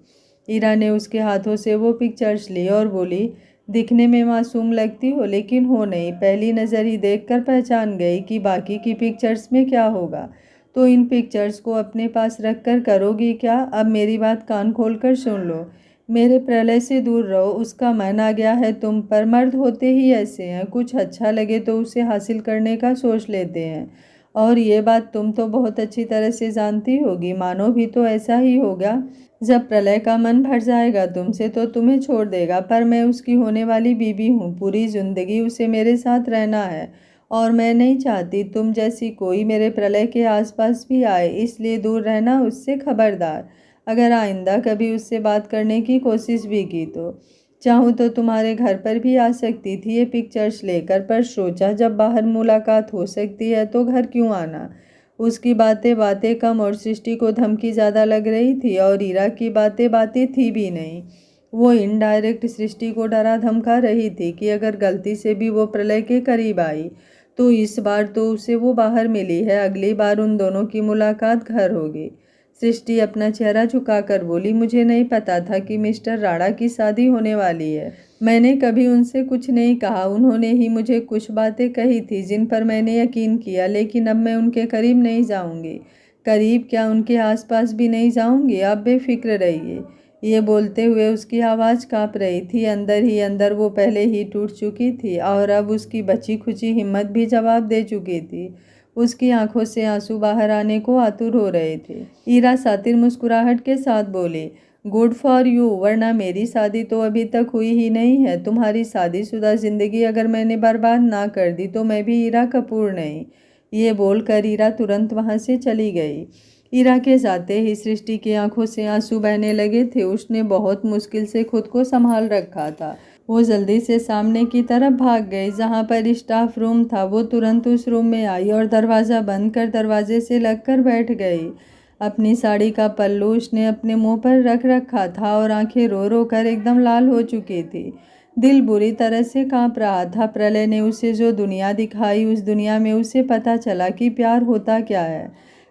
ईरा ने उसके हाथों से वो पिक्चर्स ली और बोली, दिखने में मासूम लगती हो लेकिन हो नहीं। पहली नज़र ही देखकर पहचान गई कि बाकी की पिक्चर्स में क्या होगा। तो इन पिक्चर्स को अपने पास रख कर करोगी क्या? अब मेरी बात कान खोल कर सुन लो। मेरे प्रलय से दूर रहो, उसका मन आ गया है तुम पर। मर्द होते ही ऐसे हैं, कुछ अच्छा लगे तो उसे हासिल करने का सोच लेते हैं। और ये बात तुम तो बहुत अच्छी तरह से जानती होगी। मानो भी तो ऐसा ही होगा। जब प्रलय का मन भर जाएगा तुमसे तो तुम्हें छोड़ देगा, पर मैं उसकी होने वाली बीबी हूँ। पूरी जिंदगी उसे मेरे साथ रहना है और मैं नहीं चाहती तुम जैसी कोई मेरे प्रलय के आसपास भी आए, इसलिए दूर रहना उससे। खबरदार, अगर आइंदा कभी उससे बात करने की कोशिश भी की तो चाहूँ तो तुम्हारे घर पर भी आ सकती थी ये पिक्चर्स लेकर, पर सोचा जब बाहर मुलाकात हो सकती है तो घर क्यों आना। उसकी बातें बातें कम और सृष्टि को धमकी ज़्यादा लग रही थी और ईरा की बातें बातें थी भी नहीं। वो इनडायरेक्ट सृष्टि को डरा धमका रही थी कि अगर गलती से भी वो प्रलय के करीब आई तो इस बार तो उसे वो बाहर मिली है, अगली बार उन दोनों की मुलाकात घर होगी। सृष्टि अपना चेहरा झुकाकर बोली, मुझे नहीं पता था कि मिस्टर राणा की शादी होने वाली है। मैंने कभी उनसे कुछ नहीं कहा, उन्होंने ही मुझे कुछ बातें कही थी जिन पर मैंने यकीन किया, लेकिन अब मैं उनके करीब नहीं जाऊंगी। करीब क्या, उनके आसपास भी नहीं जाऊंगी। आप बेफिक्र रहिए। ये बोलते हुए उसकी आवाज़ काँप रही थी। अंदर ही अंदर वो पहले ही टूट चुकी थी और अब उसकी बची खुची हिम्मत भी जवाब दे चुकी थी। उसकी आंखों से आंसू बाहर आने को आतुर हो रहे थे। ईरा सातिर मुस्कुराहट के साथ बोली, गुड फॉर यू, वरना मेरी शादी तो अभी तक हुई ही नहीं है। तुम्हारी शादीशुदा ज़िंदगी अगर मैंने बर्बाद ना कर दी तो मैं भी ईरा कपूर नहीं। ये बोलकर ईरा तुरंत वहाँ से चली गई। ईरा के जाते ही सृष्टि की आंखों से आंसू बहने लगे थे। उसने बहुत मुश्किल से खुद को संभाल रखा था। वो जल्दी से सामने की तरफ भाग गई जहाँ पर स्टाफ रूम था। वो तुरंत उस रूम में आई और दरवाज़ा बंद कर दरवाजे से लगकर बैठ गई। अपनी साड़ी का पल्लू उसने अपने मुंह पर रख रखा था और आंखें रो रो कर एकदम लाल हो चुकी थी। दिल बुरी तरह से कांप रहा था। प्रलय ने उसे जो दुनिया दिखाई, उस दुनिया में उसे पता चला कि प्यार होता क्या है।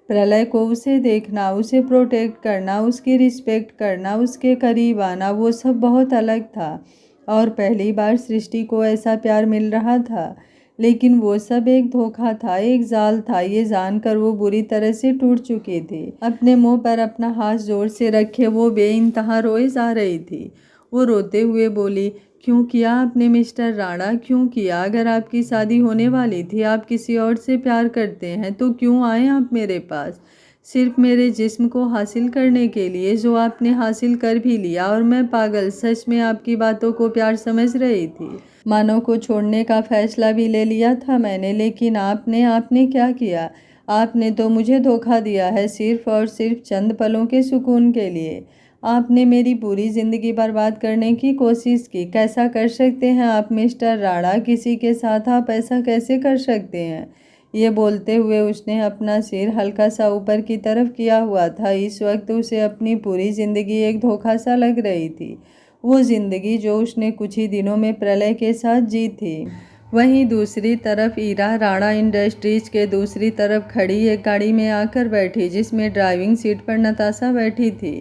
प्रलय को उसे देखना, उसे प्रोटेक्ट करना, उसकी रिस्पेक्ट करना, उसके करीब आना, वो सब बहुत अलग था और पहली बार सृष्टि को ऐसा प्यार मिल रहा था। लेकिन वो सब एक धोखा था, एक जाल था। ये जानकर वो बुरी तरह से टूट चुकी थी। अपने मुंह पर अपना हाथ जोर से रखे वो बेइंतहा रोए जा रही थी। वो रोते हुए बोली, क्यों किया आपने मिस्टर राणा, क्यों किया? अगर आपकी शादी होने वाली थी, आप किसी और से प्यार करते हैं, तो क्यों आए आप मेरे पास? सिर्फ मेरे जिस्म को हासिल करने के लिए, जो आपने हासिल कर भी लिया। और मैं पागल, सच में आपकी बातों को प्यार समझ रही थी। मानव को छोड़ने का फैसला भी ले लिया था मैंने, लेकिन आपने क्या किया? आपने तो मुझे धोखा दिया है, सिर्फ और सिर्फ चंद पलों के सुकून के लिए। आपने मेरी पूरी ज़िंदगी बर्बाद करने की कोशिश की। कैसा कर सकते हैं आप मिस्टर राणा? किसी के साथ आप ऐसा कैसे कर सकते हैं? ये बोलते हुए उसने अपना सिर हल्का सा ऊपर की तरफ किया हुआ था। इस वक्त उसे अपनी पूरी ज़िंदगी एक धोखा सा लग रही थी, वो ज़िंदगी जो उसने कुछ ही दिनों में प्रलय के साथ जी थी। वहीं दूसरी तरफ ईरा राणा इंडस्ट्रीज के दूसरी तरफ खड़ी एक गाड़ी में आकर बैठी, जिसमें ड्राइविंग सीट पर नताशा बैठी थी।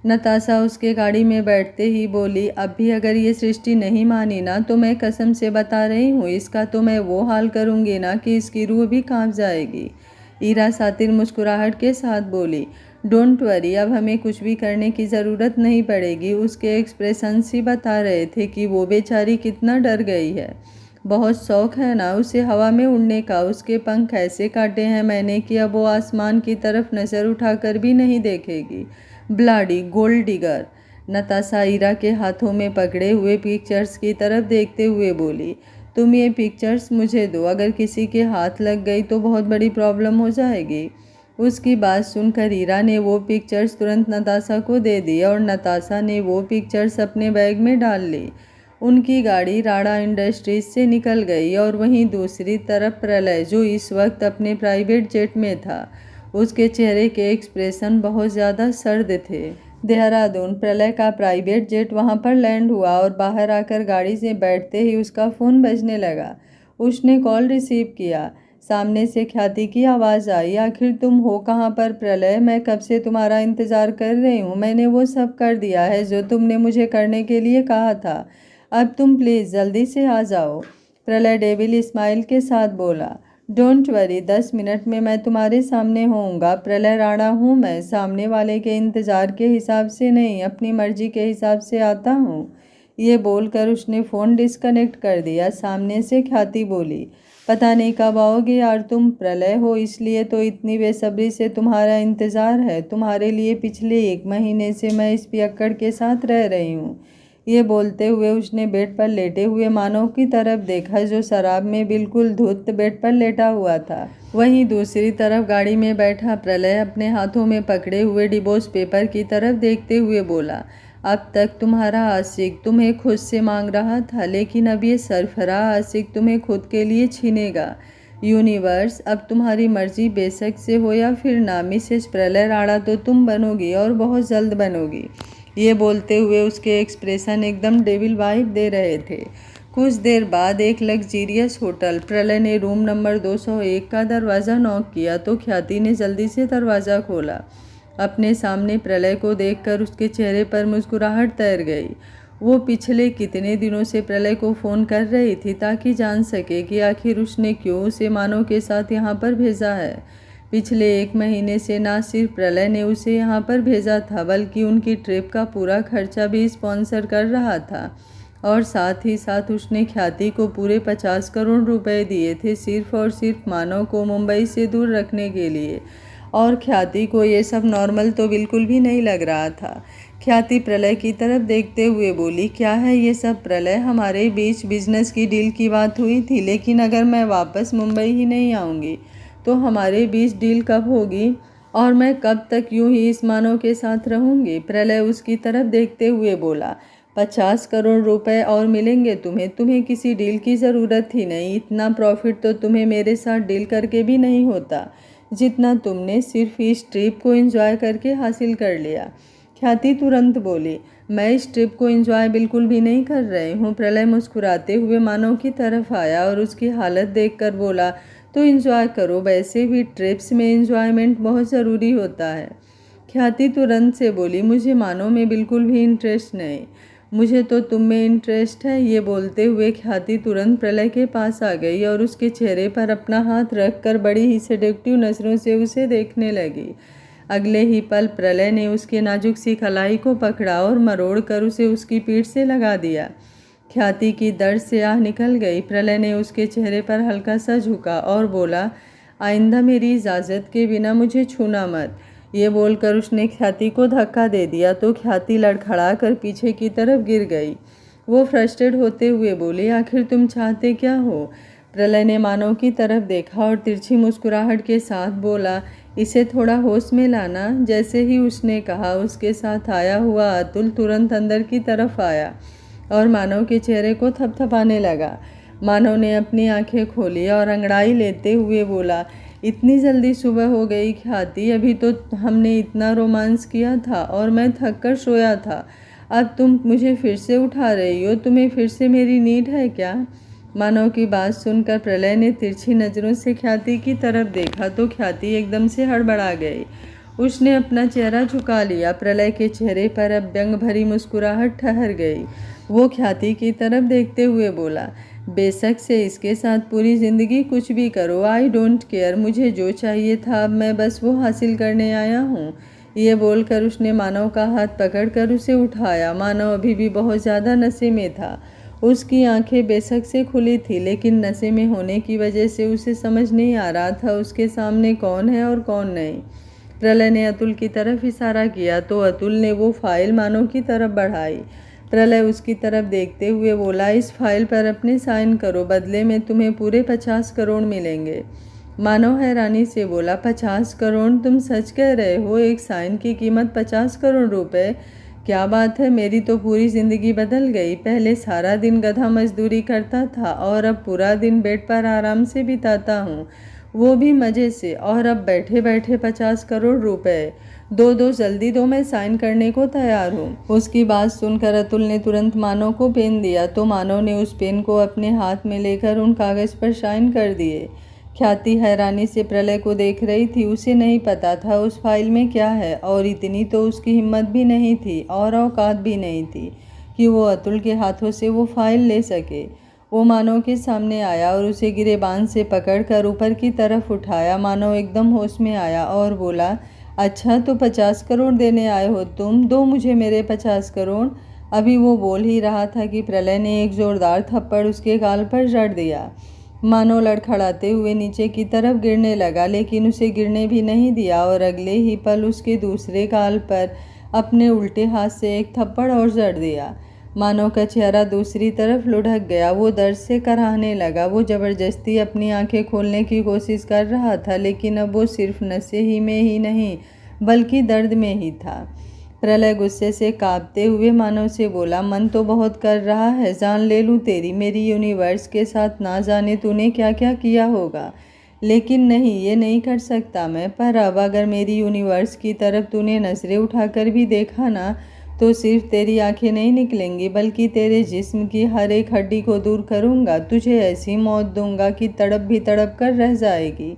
नताशा उसके गाड़ी में बैठते ही बोली, अब भी अगर ये सृष्टि नहीं मानी ना, तो मैं कसम से बता रही हूँ, इसका तो मैं वो हाल करूँगी ना कि इसकी रूह भी कांप जाएगी। ईरा सातिर मुस्कुराहट के साथ बोली, डोंट वरी, अब हमें कुछ भी करने की ज़रूरत नहीं पड़ेगी। उसके एक्सप्रेशंस ही बता रहे थे कि वो बेचारी कितना डर गई है। बहुत शौक है ना उसे हवा में उड़ने का। उसके पंख ऐसे काटे हैं मैंने कि अब वो आसमान की तरफ नज़र उठाकर भी नहीं देखेगी। Bloody gold digger. Natasha Ira के हाथों में पकड़े हुए पिक्चर्स की तरफ देखते हुए बोली, तुम ये पिक्चर्स मुझे दो, अगर किसी के हाथ लग गई तो बहुत बड़ी प्रॉब्लम हो जाएगी। उसकी बात सुनकर ईरा ने वो पिक्चर्स तुरंत नताशा को दे दी और नताशा ने वो पिक्चर्स अपने बैग में डाल ली। उनकी गाड़ी राणा इंडस्ट्रीज से निकल गई और वहीं दूसरी तरफ प्रलय, जो इस वक्त अपने प्राइवेट जेट में था, उसके चेहरे के एक्सप्रेशन बहुत ज़्यादा सर्द थे। देहरादून। प्रलय का प्राइवेट जेट वहां पर लैंड हुआ और बाहर आकर गाड़ी से बैठते ही उसका फ़ोन बजने लगा। उसने कॉल रिसीव किया। सामने से ख्याति की आवाज़ आई, आखिर तुम हो कहाँ पर प्रलय? मैं कब से तुम्हारा इंतज़ार कर रही हूँ। मैंने वो सब कर दिया है जो तुमने मुझे करने के लिए कहा था। अब तुम प्लीज़ जल्दी से आ जाओ। प्रलय डेविल स्माइल के साथ बोला, डोंट वरी, 10 मिनट में मैं तुम्हारे सामने होऊंगा। प्रलय राणा हूँ मैं, सामने वाले के इंतज़ार के हिसाब से नहीं, अपनी मर्जी के हिसाब से आता हूँ। ये बोलकर उसने फ़ोन डिस्कनेक्ट कर दिया। सामने से ख्याति बोली, पता नहीं कब आओगे यार तुम। प्रलय हो इसलिए तो इतनी बेसब्री से तुम्हारा इंतज़ार है। तुम्हारे लिए पिछले 1 महीने से मैं इस पियक्कड़ के साथ रह रही हूँ। ये बोलते हुए उसने बेड पर लेटे हुए मानव की तरफ देखा, जो शराब में बिल्कुल धुत बेड पर लेटा हुआ था। वहीं दूसरी तरफ गाड़ी में बैठा प्रलय अपने हाथों में पकड़े हुए डिवोर्स पेपर की तरफ देखते हुए बोला, अब तक तुम्हारा आशिक तुम्हें खुद से मांग रहा था, लेकिन अब ये सरफरा आशिक तुम्हें खुद के लिए छीनेगा। यूनिवर्स, अब तुम्हारी मर्जी, बेशक से हो या फिर ना, मिसेस प्रलय राणा तो तुम बनोगी और बहुत जल्द बनोगी। ये बोलते हुए उसके एक्सप्रेशन एकदम डेविल वाइब दे रहे थे। कुछ देर बाद एक लग्जीरियस होटल। प्रलय ने रूम नंबर 201 का दरवाज़ा नॉक किया तो ख्याति ने जल्दी से दरवाज़ा खोला। अपने सामने प्रलय को देखकर उसके चेहरे पर मुस्कुराहट तैर गई। वो पिछले कितने दिनों से प्रलय को फ़ोन कर रही थी ताकि जान सके कि आखिर उसने क्यों उसे मानव के साथ यहाँ पर भेजा है। पिछले 1 महीने से ना सिर्फ प्रलय ने उसे यहाँ पर भेजा था, बल्कि उनकी ट्रिप का पूरा खर्चा भी स्पॉन्सर कर रहा था और साथ ही साथ उसने ख्याति को पूरे 50 करोड़ रुपए दिए थे, सिर्फ और सिर्फ मानव को मुंबई से दूर रखने के लिए। और ख्याति को ये सब नॉर्मल तो बिल्कुल भी नहीं लग रहा था। ख्याति प्रलय की तरफ देखते हुए बोली, क्या है ये सब प्रलय? हमारे बीच बिजनेस की डील की बात हुई थी, लेकिन अगर मैं वापस मुंबई ही नहीं आऊँगी तो हमारे बीच डील कब होगी और मैं कब तक यूं ही इस मानव के साथ रहूंगी? प्रलय उसकी तरफ देखते हुए बोला, 50 करोड़ रुपए और मिलेंगे तुम्हें किसी डील की ज़रूरत ही नहीं। इतना प्रॉफिट तो तुम्हें मेरे साथ डील करके भी नहीं होता। जितना तुमने सिर्फ इस ट्रिप को एंजॉय करके हासिल कर लिया। ख्याति तुरंत बोली, मैं इस ट्रिप को एंजॉय बिल्कुल भी नहीं कर रही हूँ। प्रलय मुस्कुराते हुए मानव की तरफ आया और उसकी हालत देखकर बोला, तो एंजॉय करो, वैसे भी ट्रिप्स में एंजॉयमेंट बहुत ज़रूरी होता है। ख्याति तुरंत से बोली, मुझे मानव में बिल्कुल भी इंटरेस्ट नहीं, मुझे तो तुम में इंटरेस्ट है। ये बोलते हुए ख्याति तुरंत प्रलय के पास आ गई और उसके चेहरे पर अपना हाथ रखकर बड़ी ही सेडक्टिव नज़रों से उसे देखने लगी। अगले ही पल प्रलय ने उसके नाजुक सी कलाई को पकड़ा और मरोड़ कर उसे उसकी पीठ से लगा दिया। ख्याति की दर्द से आह निकल गई। प्रलय ने उसके चेहरे पर हल्का सा झुका और बोला, आइंदा मेरी इजाज़त के बिना मुझे छूना मत। ये बोलकर उसने ख्याति को धक्का दे दिया तो ख्याति लड़खड़ा कर पीछे की तरफ गिर गई। वो फ्रस्ट्रेट होते हुए बोली, आखिर तुम चाहते क्या हो? प्रलय ने मानव की तरफ देखा और तिरछी मुस्कुराहट के साथ बोला, इसे थोड़ा होश में लाना। जैसे ही उसने कहा, उसके साथ आया हुआ अतुल तुरंत अंदर की तरफ आया और मानव के चेहरे को थपथपाने लगा। मानव ने अपनी आंखें खोली और अंगड़ाई लेते हुए बोला, इतनी जल्दी सुबह हो गई ख्याति, अभी तो हमने इतना रोमांस किया था और मैं थक कर सोया था। अब तुम मुझे फिर से उठा रही हो, तुम्हें फिर से मेरी नीड है क्या? मानव की बात सुनकर प्रलय ने तिरछी नज़रों से ख्याति की तरफ देखा तो ख्याति एकदम से हड़बड़ा गई। उसने अपना चेहरा झुका लिया। प्रलय के चेहरे पर अब व्यंग भरी मुस्कुराहट ठहर गई। वो ख्याति की तरफ देखते हुए बोला, बेशक से इसके साथ पूरी ज़िंदगी कुछ भी करो, आई डोंट केयर। मुझे जो चाहिए था अब मैं बस वो हासिल करने आया हूँ। ये बोलकर उसने मानव का हाथ पकड़कर उसे उठाया। मानव अभी भी बहुत ज़्यादा नशे में था। उसकी आंखें बेशक से खुली थी, लेकिन नशे में होने की वजह से उसे समझ नहीं आ रहा था उसके सामने कौन है और कौन नहीं। प्रलय ने अतुल की तरफ इशारा किया तो अतुल ने वो फाइल मानव की तरफ बढ़ाई। प्रलय उसकी तरफ देखते हुए बोला, इस फाइल पर अपने साइन करो, बदले में तुम्हें पूरे 50 करोड़ मिलेंगे। मानव हैरानी से बोला, 50 करोड़? तुम सच कह रहे हो? एक साइन की कीमत 50 करोड़ रुपए? क्या बात है, मेरी तो पूरी ज़िंदगी बदल गई। पहले सारा दिन गधा मजदूरी करता था और अब पूरा दिन बेड पर आराम से बिताता हूँ, वो भी मज़े से। और अब बैठे बैठे 50 करोड़ रुपए। दो जल्दी दो, मैं साइन करने को तैयार हूँ। उसकी बात सुनकर अतुल ने तुरंत मानव को पेन दिया तो मानव ने उस पेन को अपने हाथ में लेकर उन कागज़ पर साइन कर दिए। ख्याति हैरानी से प्रलय को देख रही थी। उसे नहीं पता था उस फाइल में क्या है और इतनी तो उसकी हिम्मत भी नहीं थी और औकात भी नहीं थी कि वो अतुल के हाथों से वो फाइल ले सके। वो मानव के सामने आया और उसे गिरेबान से पकड़कर ऊपर की तरफ उठाया। मानव एकदम होश में आया और बोला, अच्छा तो 50 करोड़ देने आए हो तुम, दो मुझे मेरे 50 करोड़। अभी वो बोल ही रहा था कि प्रलय ने एक जोरदार थप्पड़ उसके गाल पर जड़ दिया। मानव लड़खड़ाते हुए नीचे की तरफ गिरने लगा, लेकिन उसे गिरने भी नहीं दिया और अगले ही पल उसके दूसरे गाल पर अपने उल्टे हाथ से एक थप्पड़ और जड़ दिया। मानव का चेहरा दूसरी तरफ लुढ़क गया। वो दर्द से कराहने लगा। वो ज़बरदस्ती अपनी आंखें खोलने की कोशिश कर रहा था, लेकिन अब वो सिर्फ नशे ही में ही नहीं बल्कि दर्द में ही था। प्रलय गुस्से से कांपते हुए मानव से बोला, मन तो बहुत कर रहा है, जान ले लूँ तेरी, मेरी यूनिवर्स के साथ ना जाने तूने क्या क्या किया होगा, लेकिन नहीं, ये नहीं कर सकता मैं। पर अब अगर मेरी यूनिवर्स की तरफ तूने नजरें उठाकर भी देखा ना, तो सिर्फ तेरी आंखें नहीं निकलेंगी बल्कि तेरे जिस्म की हर एक हड्डी को दूर करूँगा। तुझे ऐसी मौत दूंगा कि तड़प भी तड़प कर रह जाएगी।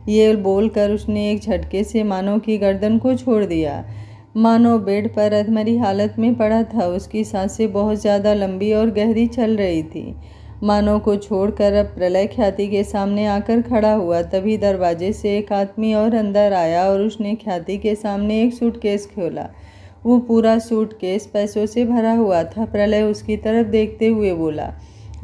ये बोलकर उसने एक झटके से मानव की गर्दन को छोड़ दिया। मानव बेड पर अधमरी हालत में पड़ा था। उसकी सांसें बहुत ज़्यादा लंबी और गहरी चल रही थी। मानव को छोड़कर अब प्रलय ख्याति के सामने आकर खड़ा हुआ। तभी दरवाजे से एक आदमी और अंदर आया और उसने ख्याति के सामने एक सूटकेस खोला। वो पूरा सूटकेस पैसों से भरा हुआ था। प्रलय उसकी तरफ देखते हुए बोला,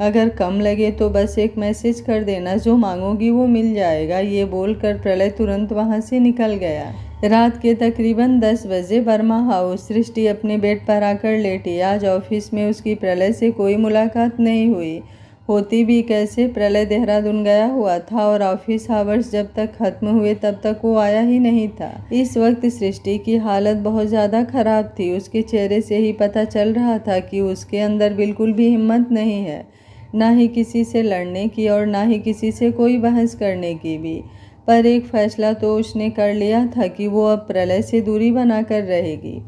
अगर कम लगे तो बस एक मैसेज कर देना, जो मांगोगी वो मिल जाएगा। ये बोलकर प्रलय तुरंत वहाँ से निकल गया। रात के तकरीबन 10 बजे वर्मा हाउस। सृष्टि अपने बेड पर आकर लेटी। आज ऑफिस में उसकी प्रलय से कोई मुलाकात नहीं हुई। होती भी कैसे, प्रलय देहरादून गया हुआ था और ऑफिस आवर्स जब तक खत्म हुए तब तक वो आया ही नहीं था। इस वक्त सृष्टि की हालत बहुत ज़्यादा खराब थी। उसके चेहरे से ही पता चल रहा था कि उसके अंदर बिल्कुल भी हिम्मत नहीं है, ना ही किसी से लड़ने की और ना ही किसी से कोई बहस करने की भी। पर एक फैसला तो उसने कर लिया था कि वो अब प्रलय से दूरी बनाकर रहेगी।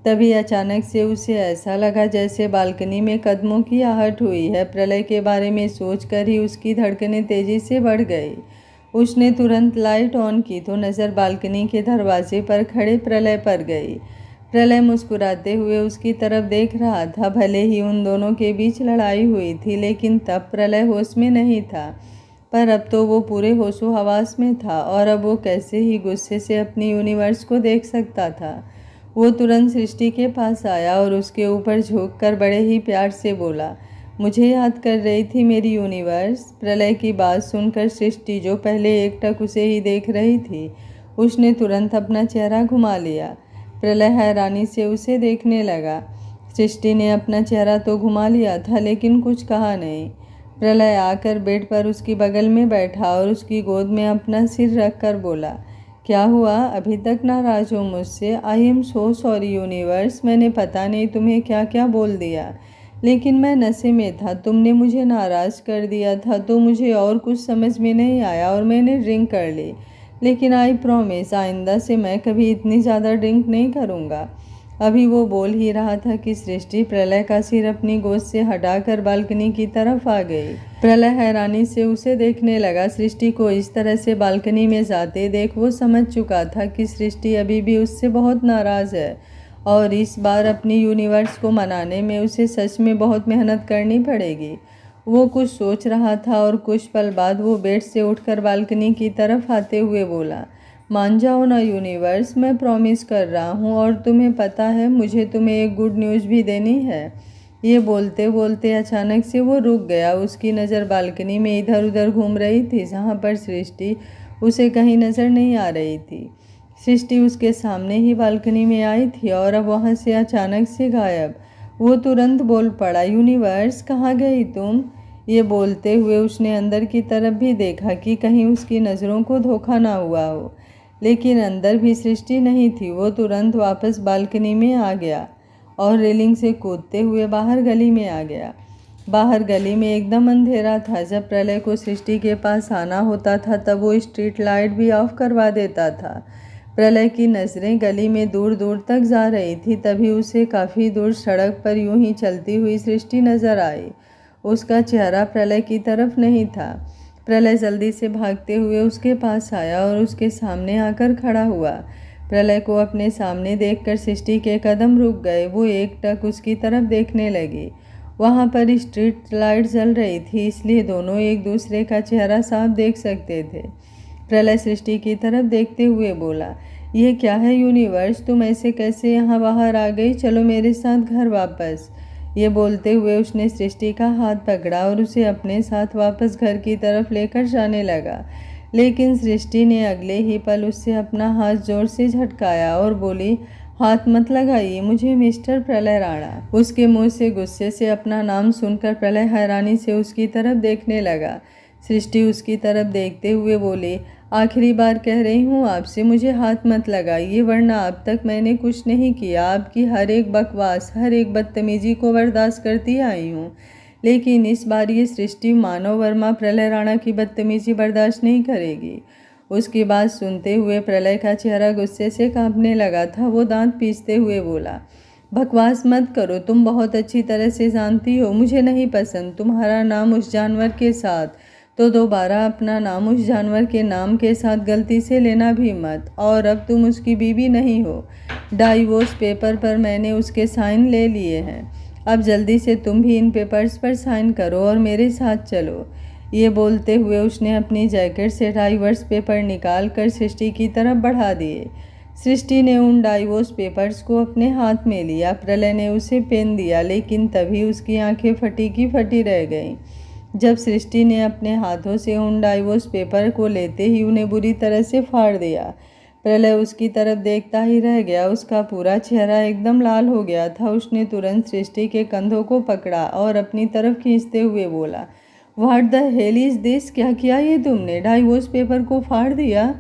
तभी अचानक से उसे ऐसा लगा जैसे बालकनी में कदमों की आहट हुई है। प्रलय के बारे में सोचकर ही उसकी धड़कनें तेजी से बढ़ गई। उसने तुरंत लाइट ऑन की तो नज़र बालकनी के दरवाजे पर खड़े प्रलय पर गई। प्रलय मुस्कुराते हुए उसकी तरफ देख रहा था। भले ही उन दोनों के बीच लड़ाई हुई थी, लेकिन तब प्रलय होश में नहीं था, पर अब तो वो पूरे होशो हवास में था और अब वो कैसे ही गुस्से से अपनी यूनिवर्स को देख सकता था। वो तुरंत सृष्टि के पास आया और उसके ऊपर झुककर बड़े ही प्यार से बोला, मुझे याद कर रही थी मेरी यूनिवर्स। प्रलय की बात सुनकर सृष्टि, जो पहले एकटक उसे ही देख रही थी, उसने तुरंत अपना चेहरा घुमा लिया। प्रलय हैरानी से उसे देखने लगा। सृष्टि ने अपना चेहरा तो घुमा लिया था, लेकिन कुछ कहा नहीं। प्रलय आकर बेड पर उसकी बगल में बैठा और उसकी गोद में अपना सिर रखकर बोला, क्या हुआ, अभी तक नाराज हो मुझसे? I am so sorry universe, मैंने पता नहीं तुम्हें क्या क्या बोल दिया, लेकिन मैं नशे में था। तुमने मुझे नाराज़ कर दिया था तो मुझे और कुछ समझ में नहीं आया और मैंने ड्रिंक कर ली, लेकिन आई प्रॉमिस आइंदा से मैं कभी इतनी ज़्यादा ड्रिंक नहीं करूँगा। अभी वो बोल ही रहा था कि सृष्टि प्रलय का सिर अपनी गोद से हटाकर बालकनी की तरफ आ गई। प्रलय हैरानी से उसे देखने लगा। सृष्टि को इस तरह से बालकनी में जाते देख वो समझ चुका था कि सृष्टि अभी भी उससे बहुत नाराज़ है और इस बार अपनी यूनिवर्स को मनाने में उसे सच में बहुत मेहनत करनी पड़ेगी। वो कुछ सोच रहा था और कुछ पल बाद वो बेड से उठकर बालकनी की तरफ आते हुए बोला, मान जाओ ना यूनिवर्स, मैं प्रॉमिस कर रहा हूँ और तुम्हें पता है मुझे तुम्हें एक गुड न्यूज़ भी देनी है। ये बोलते बोलते अचानक से वो रुक गया। उसकी नज़र बालकनी में इधर उधर घूम रही थी, जहाँ पर सृष्टि उसे कहीं नज़र नहीं आ रही थी। सृष्टि उसके सामने ही बालकनी में आई थी और अब वहाँ से अचानक से गायब। वो तुरंत बोल पड़ा, यूनिवर्स कहाँ गई तुम? ये बोलते हुए उसने अंदर की तरफ भी देखा कि कहीं उसकी नज़रों को धोखा ना हुआ हो, लेकिन अंदर भी सृष्टि नहीं थी। वो तुरंत वापस बालकनी में आ गया और रेलिंग से कूदते हुए बाहर गली में आ गया। बाहर गली में एकदम अंधेरा था। जब प्रलय को सृष्टि के पास आना होता था तब वो स्ट्रीट लाइट भी ऑफ करवा देता था। प्रलय की नज़रें गली में दूर दूर तक जा रही थी। तभी उसे काफ़ी दूर सड़क पर यूं ही चलती हुई सृष्टि नज़र आई। उसका चेहरा प्रलय की तरफ नहीं था। प्रलय जल्दी से भागते हुए उसके पास आया और उसके सामने आकर खड़ा हुआ। प्रलय को अपने सामने देखकर सृष्टि के कदम रुक गए। वो एकटक उसकी तरफ देखने लगी। वहाँ पर स्ट्रीट लाइट जल रही थी, इसलिए दोनों एक दूसरे का चेहरा साफ देख सकते थे। प्रलय सृष्टि की तरफ देखते हुए बोला, यह क्या है यूनिवर्स, तुम ऐसे कैसे यहाँ बाहर आ गई? चलो मेरे साथ घर वापस। ये बोलते हुए उसने सृष्टि का हाथ पकड़ा और उसे अपने साथ वापस घर की तरफ लेकर जाने लगा, लेकिन सृष्टि ने अगले ही पल उससे अपना हाथ जोर से झटकाया और बोली, हाथ मत लगाइए मुझे मिस्टर प्रलय राणा। उसके मुंह से गुस्से से अपना नाम सुनकर प्रलय हैरानी से उसकी तरफ देखने लगा। सृष्टि उसकी तरफ देखते हुए बोली, आखिरी बार कह रही हूँ आपसे, मुझे हाथ मत लगाइए, वरना अब तक मैंने कुछ नहीं किया। आपकी हर एक बकवास, हर एक बदतमीजी को बर्दाश्त करती आई हूँ, लेकिन इस बार ये सृष्टि मानव वर्मा प्रलय राणा की बदतमीजी बर्दाश्त नहीं करेगी। उसकी बात सुनते हुए प्रलय का चेहरा गुस्से से कांपने लगा था। वो दांत पीसते हुए बोला, बकवास मत करो, तुम बहुत अच्छी तरह से जानती हो मुझे नहीं पसंद तुम्हारा नाम उस जानवर के साथ, तो दोबारा अपना नाम उस जानवर के नाम के साथ गलती से लेना भी मत। और अब तुम उसकी बीवी नहीं हो। डाइवोर्स पेपर पर मैंने उसके साइन ले लिए हैं। अब जल्दी से तुम भी इन पेपर्स पर साइन करो और मेरे साथ चलो। ये बोलते हुए उसने अपनी जैकेट से डाइवोर्स पेपर निकाल कर सृष्टि की तरफ बढ़ा दिए। सृष्टि ने उन डाइवोर्स पेपर्स को अपने हाथ में लिया। प्रलय ने उसे पेन दिया, लेकिन तभी उसकी आंखें फटी की फटी रह गईं जब सृष्टि ने अपने हाथों से उन डाइवोर्स पेपर को लेते ही उन्हें बुरी तरह से फाड़ दिया। प्रलय उसकी तरफ देखता ही रह गया। उसका पूरा चेहरा एकदम लाल हो गया था। उसने तुरंत सृष्टि के कंधों को पकड़ा और अपनी तरफ खींचते हुए बोला, what the hell is this, क्या किया ये तुमने? डाइवोर्स पेपर को फाड़ दिया?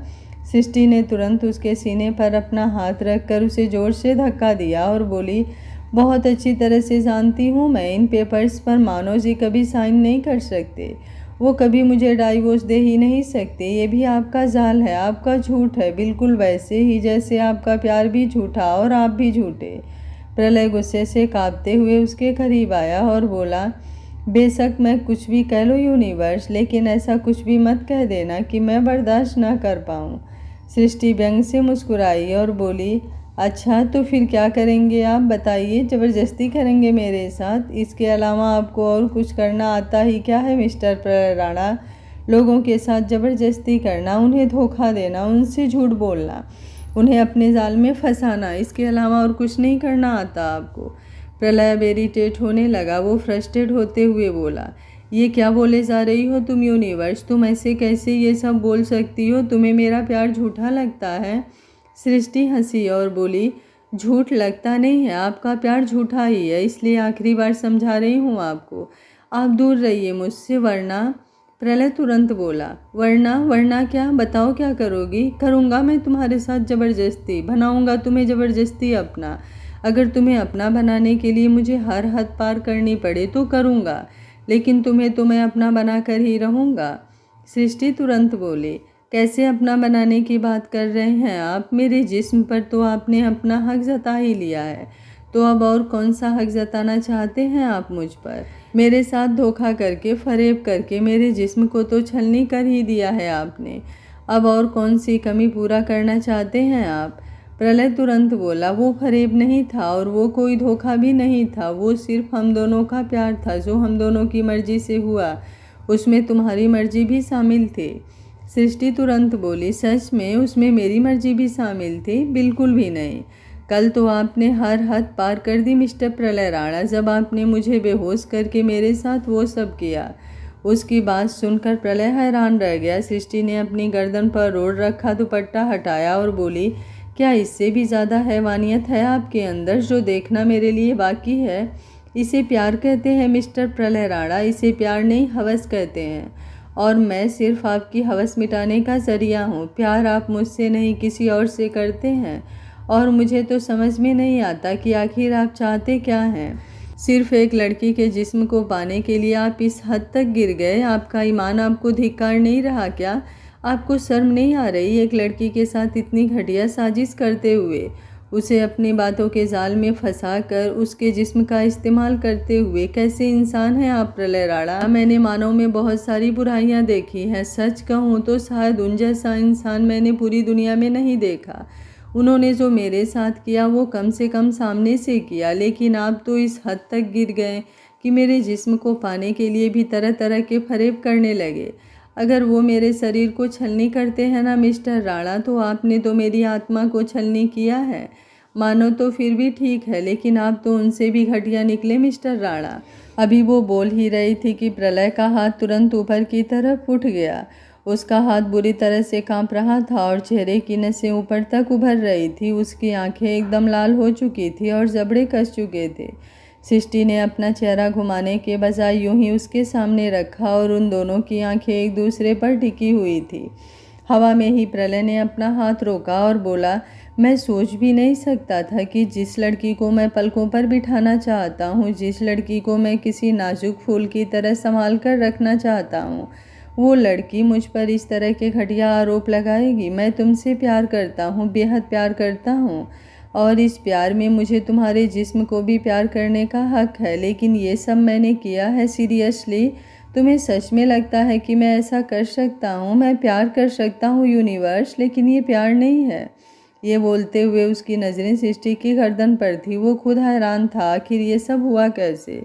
सृष्टि ने तुरंत उसके सीने पर अपना हाथ रखकर उसे जोर से धक्का दिया और बोली, बहुत अच्छी तरह से जानती हूँ मैं, इन पेपर्स पर मानो जी कभी साइन नहीं कर सकते। वो कभी मुझे डाइवोर्स दे ही नहीं सकते। ये भी आपका जाल है, आपका झूठ है, बिल्कुल वैसे ही जैसे आपका प्यार भी झूठा और आप भी झूठे। प्रलय गुस्से से कांपते हुए उसके करीब आया और बोला, बेशक मैं कुछ भी कह लो यूनिवर्स, लेकिन ऐसा कुछ भी मत कह देना कि मैं बर्दाश्त ना कर पाऊँ। सृष्टि व्यंग से मुस्कुराई और बोली, अच्छा तो फिर क्या करेंगे आप बताइए, ज़बरदस्ती करेंगे मेरे साथ? इसके अलावा आपको और कुछ करना आता ही क्या है मिस्टर राणा? लोगों के साथ ज़बरदस्ती करना, उन्हें धोखा देना, उनसे झूठ बोलना, उन्हें अपने जाल में फंसाना, इसके अलावा और कुछ नहीं करना आता आपको। प्रलय अब इरिटेट होने लगा। वो फ्रस्ट्रेट होते हुए बोला, ये क्या बोले जा रही हो तुम यूनिवर्स? तुम ऐसे कैसे ये सब बोल सकती हो? तुम्हें मेरा प्यार झूठा लगता है? सृष्टि हंसी और बोली, झूठ लगता नहीं है, आपका प्यार झूठा ही है, इसलिए आखिरी बार समझा रही हूँ आपको। आप दूर रहिए मुझसे, वरना। प्रलय तुरंत बोला, वरना? वरना क्या? बताओ क्या करोगी? करूँगा मैं तुम्हारे साथ ज़बरदस्ती, बनाऊँगा तुम्हें ज़बरदस्ती अपना। अगर तुम्हें अपना बनाने के लिए मुझे हर हद पार करनी पड़े तो करूँगा, लेकिन तुम्हें तो मैं अपना बना कर ही रहूँगा। सृष्टि तुरंत बोली, कैसे अपना बनाने की बात कर रहे हैं आप? मेरे जिस्म पर तो आपने अपना हक जता ही लिया है, तो अब और कौन सा हक जताना चाहते हैं आप मुझ पर? मेरे साथ धोखा करके, फरेब करके मेरे जिस्म को तो छलनी कर ही दिया है आपने। अब और कौन सी कमी पूरा करना चाहते हैं आप? प्रलय तुरंत बोला, वो फरेब नहीं था और वो कोई धोखा भी नहीं था, वो सिर्फ हम दोनों का प्यार था जो हम दोनों की मर्जी से हुआ, उसमें तुम्हारी मर्जी भी शामिल थी। सृष्टि तुरंत बोली, सच में उसमें मेरी मर्जी भी शामिल थी? बिल्कुल भी नहीं। कल तो आपने हर हद पार कर दी मिस्टर प्रलय राणा, जब आपने मुझे बेहोश करके मेरे साथ वो सब किया। उसकी बात सुनकर प्रलय हैरान रह गया। सृष्टि ने अपनी गर्दन पर रोड़ रखा दुपट्टा हटाया और बोली, क्या इससे भी ज़्यादा हैवानियत है आपके अंदर जो देखना मेरे लिए बाकी है? इसे प्यार कहते हैं मिस्टर प्रलय राणा, इसे प्यार नहीं हवस कहते हैं, और मैं सिर्फ आपकी हवस मिटाने का ज़रिया हूँ। प्यार आप मुझसे नहीं किसी और से करते हैं, और मुझे तो समझ में नहीं आता कि आखिर आप चाहते क्या हैं। सिर्फ एक लड़की के जिस्म को पाने के लिए आप इस हद तक गिर गए? आपका ईमान आपको धिक्कार नहीं रहा क्या? आपको शर्म नहीं आ रही एक लड़की के साथ इतनी घटिया साजिश करते हुए, उसे अपनी बातों के जाल में फंसा कर उसके जिस्म का इस्तेमाल करते हुए? कैसे इंसान हैं आप प्रलय राणा? मैंने मानव में बहुत सारी बुराइयां देखी हैं, सच कहूँ तो शायद उन जैसा इंसान मैंने पूरी दुनिया में नहीं देखा। उन्होंने जो मेरे साथ किया वो कम से कम सामने से किया, लेकिन आप तो इस हद तक गिर गए कि मेरे जिस्म को पाने के लिए भी तरह तरह के फरेब करने लगे। अगर वो मेरे शरीर को छलनी करते हैं ना मिस्टर राणा, तो आपने तो मेरी आत्मा को छलनी किया है। मानो तो फिर भी ठीक है, लेकिन आप तो उनसे भी घटिया निकले मिस्टर राणा। अभी वो बोल ही रही थी कि प्रलय का हाथ तुरंत ऊपर की तरफ उठ गया। उसका हाथ बुरी तरह से कांप रहा था और चेहरे की नसें ऊपर तक उभर रही थी। उसकी आंखें एकदम लाल हो चुकी थी और जबड़े कस चुके थे। सृष्टि ने अपना चेहरा घुमाने के बजाय यूं ही उसके सामने रखा और उन दोनों की आंखें एक दूसरे पर टिकी हुई थी। हवा में ही प्रलय ने अपना हाथ रोका और बोला, मैं सोच भी नहीं सकता था कि जिस लड़की को मैं पलकों पर बिठाना चाहता हूँ, जिस लड़की को मैं किसी नाजुक फूल की तरह संभाल कर रखना चाहता हूँ, वो लड़की मुझ पर इस तरह के घटिया आरोप लगाएगी। मैं तुमसे प्यार करता हूँ, बेहद प्यार करता हूँ, और इस प्यार में मुझे तुम्हारे जिस्म को भी प्यार करने का हक है, लेकिन ये सब मैंने किया है सीरियसली? तुम्हें सच में लगता है कि मैं ऐसा कर सकता हूँ? मैं प्यार कर सकता हूँ यूनिवर्स, लेकिन ये प्यार नहीं है। ये बोलते हुए उसकी नज़रें सृष्टि की गर्दन पर थी। वो खुद हैरान था, आखिर ये सब हुआ कैसे?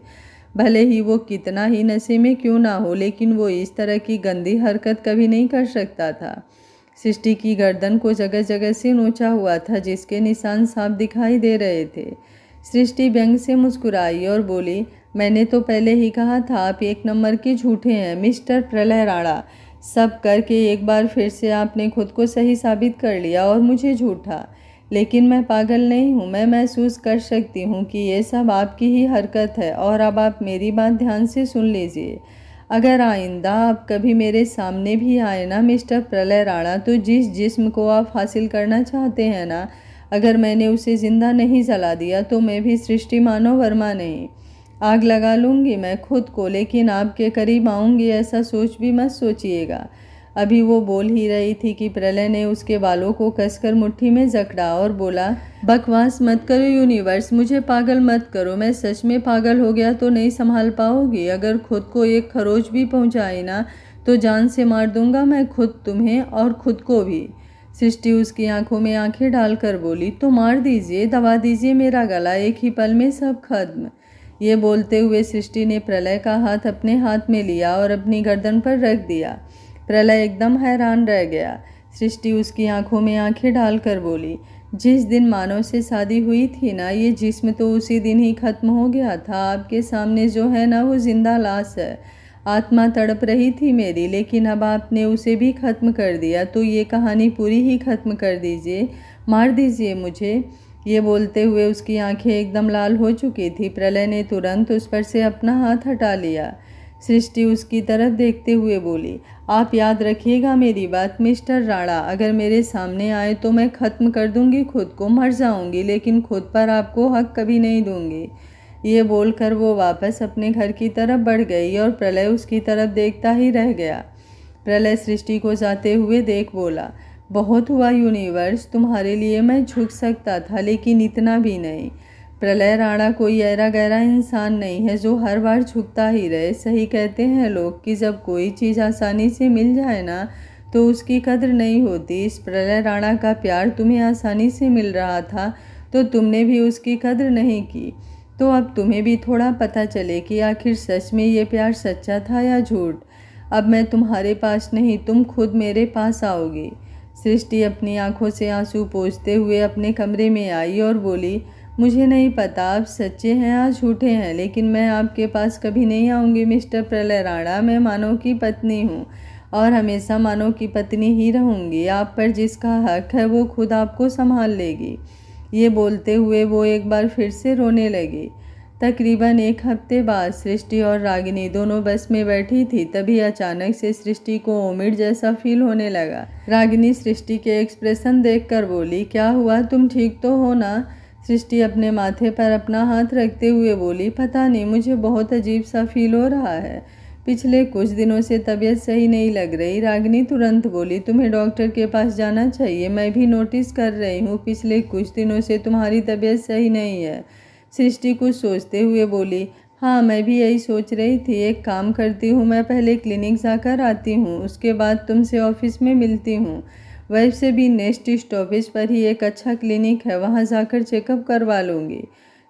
भले ही वो कितना ही नशे में क्यों ना हो, लेकिन वो इस तरह की गंदी हरकत कभी नहीं कर सकता था। सृष्टि की गर्दन को जगह जगह से नोचा हुआ था, जिसके निशान साफ दिखाई दे रहे थे। सृष्टि व्यंग से मुस्कुराई और बोली, मैंने तो पहले ही कहा था आप एक नंबर के झूठे हैं मिस्टर प्रलय राणा। सब करके एक बार फिर से आपने खुद को सही साबित कर लिया और मुझे झूठा। लेकिन मैं पागल नहीं हूँ, मैं महसूस कर सकती हूँ कि ये सब आपकी ही हरकत है। और अब आप मेरी बात ध्यान से सुन लीजिए। अगर आइंदा आप कभी मेरे सामने भी आए ना मिस्टर प्रलय राणा, तो जिस जिस्म को आप हासिल करना चाहते हैं ना, अगर मैंने उसे ज़िंदा नहीं जला दिया तो मैं भी सृष्टि मानव वर्मा नहीं, आग लगा लूँगी मैं खुद को, लेकिन आपके करीब आऊँगी ऐसा सोच भी मत सोचिएगा। अभी वो बोल ही रही थी कि प्रलय ने उसके बालों को कसकर मुट्ठी में जकड़ा और बोला, बकवास मत करो यूनिवर्स, मुझे पागल मत करो। मैं सच में पागल हो गया तो नहीं संभाल पाओगी। अगर खुद को एक खरोच भी पहुंचाई ना तो जान से मार दूंगा मैं खुद तुम्हें और खुद को भी। सृष्टि उसकी आंखों में आंखें डालकर बोली, तो मार दीजिए, दबा दीजिए मेरा गला, एक ही पल में सब खत्म। ये बोलते हुए सृष्टि ने प्रलय का हाथ अपने हाथ में लिया और अपनी गर्दन पर रख दिया। प्रलय एकदम हैरान रह गया। सृष्टि उसकी आंखों में आंखें डालकर बोली, जिस दिन मानव से शादी हुई थी ना, ये जिस्म तो उसी दिन ही खत्म हो गया था। आपके सामने जो है ना, वो जिंदा लाश है। आत्मा तड़प रही थी मेरी, लेकिन अब आपने उसे भी खत्म कर दिया, तो ये कहानी पूरी ही खत्म कर दीजिए, मार दीजिए मुझे। ये बोलते हुए उसकी आंखें एकदम लाल हो चुकी थी। प्रलय ने तुरंत उस पर से अपना हाथ हटा लिया। सृष्टि उसकी तरफ देखते हुए बोली, आप याद रखिएगा मेरी बात मिस्टर राणा, अगर मेरे सामने आए तो मैं ख़त्म कर दूंगी खुद को, मर जाऊंगी, लेकिन खुद पर आपको हक कभी नहीं दूंगी। ये बोलकर वो वापस अपने घर की तरफ बढ़ गई और प्रलय उसकी तरफ देखता ही रह गया। प्रलय सृष्टि को जाते हुए देख बोला, बहुत हुआ यूनिवर्स, तुम्हारे लिए मैं झुक सकता था, लेकिन इतना भी नहीं। प्रलय राणा कोई ऐरा गहरा इंसान नहीं है जो हर बार झुकता ही रहे। सही कहते हैं लोग कि जब कोई चीज़ आसानी से मिल जाए ना तो उसकी कद्र नहीं होती। इस प्रलय राणा का प्यार तुम्हें आसानी से मिल रहा था तो तुमने भी उसकी कद्र नहीं की। तो अब तुम्हें भी थोड़ा पता चले कि आखिर सच में ये प्यार सच्चा था या झूठ। अब मैं तुम्हारे पास नहीं, तुम खुद मेरे पास आओगी। सृष्टि अपनी आंखों से आंसू पोंछते हुए अपने कमरे में आई और बोली, मुझे नहीं पता आप सच्चे हैं या झूठे हैं, लेकिन मैं आपके पास कभी नहीं आऊँगी मिस्टर प्रलय राणा। मैं मानव की पत्नी हूँ और हमेशा मानव की पत्नी ही रहूँगी। आप पर जिसका हक है वो खुद आपको संभाल लेगी। ये बोलते हुए वो एक बार फिर से रोने लगी। तकरीबन एक हफ्ते बाद सृष्टि और रागिनी दोनों बस में बैठी थी। तभी अचानक से सृष्टि को वोमिट जैसा फील होने लगा। रागिनी सृष्टि के एक्सप्रेशन देखकर बोली, क्या हुआ, तुम ठीक तो हो ना? सृष्टि अपने माथे पर अपना हाथ रखते हुए बोली, पता नहीं, मुझे बहुत अजीब सा फील हो रहा है। पिछले कुछ दिनों से तबीयत सही नहीं लग रही। रागिनी तुरंत बोली, तुम्हें डॉक्टर के पास जाना चाहिए। मैं भी नोटिस कर रही हूँ पिछले कुछ दिनों से तुम्हारी तबीयत सही नहीं है। सृष्टि कुछ सोचते हुए बोली, हाँ मैं भी यही सोच रही थी। एक काम करती हूँ, मैं पहले क्लिनिक जाकर आती हूँ, उसके बाद तुमसे ऑफिस में मिलती हूँ। वैसे भी नेक्स्ट स्टॉपेज पर ही एक अच्छा क्लिनिक है, वहाँ जाकर चेकअप करवा लूँगी।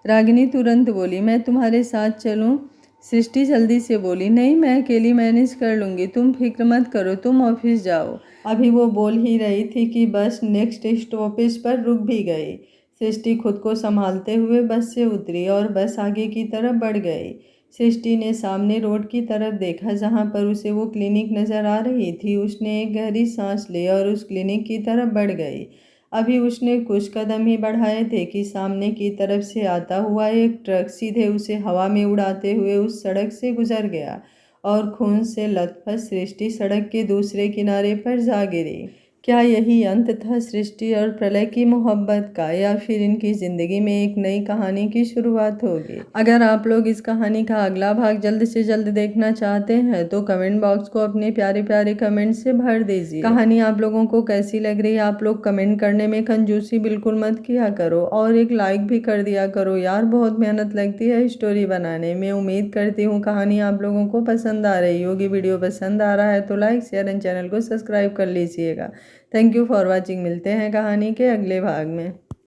रागिनी तुरंत बोली, मैं तुम्हारे साथ चलूँ? सृष्टि जल्दी से बोली, नहीं मैं अकेली मैनेज कर लूँगी, तुम फिक्र मत करो, तुम ऑफिस जाओ। अभी वो बोल ही रही थी कि बस नेक्स्ट स्टॉपेज पर रुक भी गई। सृष्टि खुद को संभालते हुए बस से उतरी और बस आगे की तरफ बढ़ गई। सृष्टि ने सामने रोड की तरफ देखा जहाँ पर उसे वो क्लिनिक नज़र आ रही थी। उसने एक गहरी सांस ली और उस क्लिनिक की तरफ बढ़ गई। अभी उसने कुछ कदम ही बढ़ाए थे कि सामने की तरफ से आता हुआ एक ट्रक सीधे उसे हवा में उड़ाते हुए उस सड़क से गुजर गया और खून से लथपथ सृष्टि सड़क के दूसरे किनारे पर जा गिरी। क्या यही अंत था सृष्टि और प्रलय की मोहब्बत का, या फिर इनकी ज़िंदगी में एक नई कहानी की शुरुआत होगी? अगर आप लोग इस कहानी का अगला भाग जल्द से जल्द देखना चाहते हैं तो कमेंट बॉक्स को अपने प्यारे प्यारे कमेंट से भर दीजिए। कहानी आप लोगों को कैसी लग रही है? आप लोग कमेंट करने में कंजूसी बिल्कुल मत किया करो और एक लाइक भी कर दिया करो यार, बहुत मेहनत लगती है स्टोरी बनाने में। उम्मीद करती हूँ कहानी आप लोगों को पसंद आ रही होगी। वीडियो पसंद आ रहा है तो लाइक शेयर एंड चैनल को सब्सक्राइब कर लीजिएगा। Thank you for watching. मिलते हैं कहानी के अगले भाग में।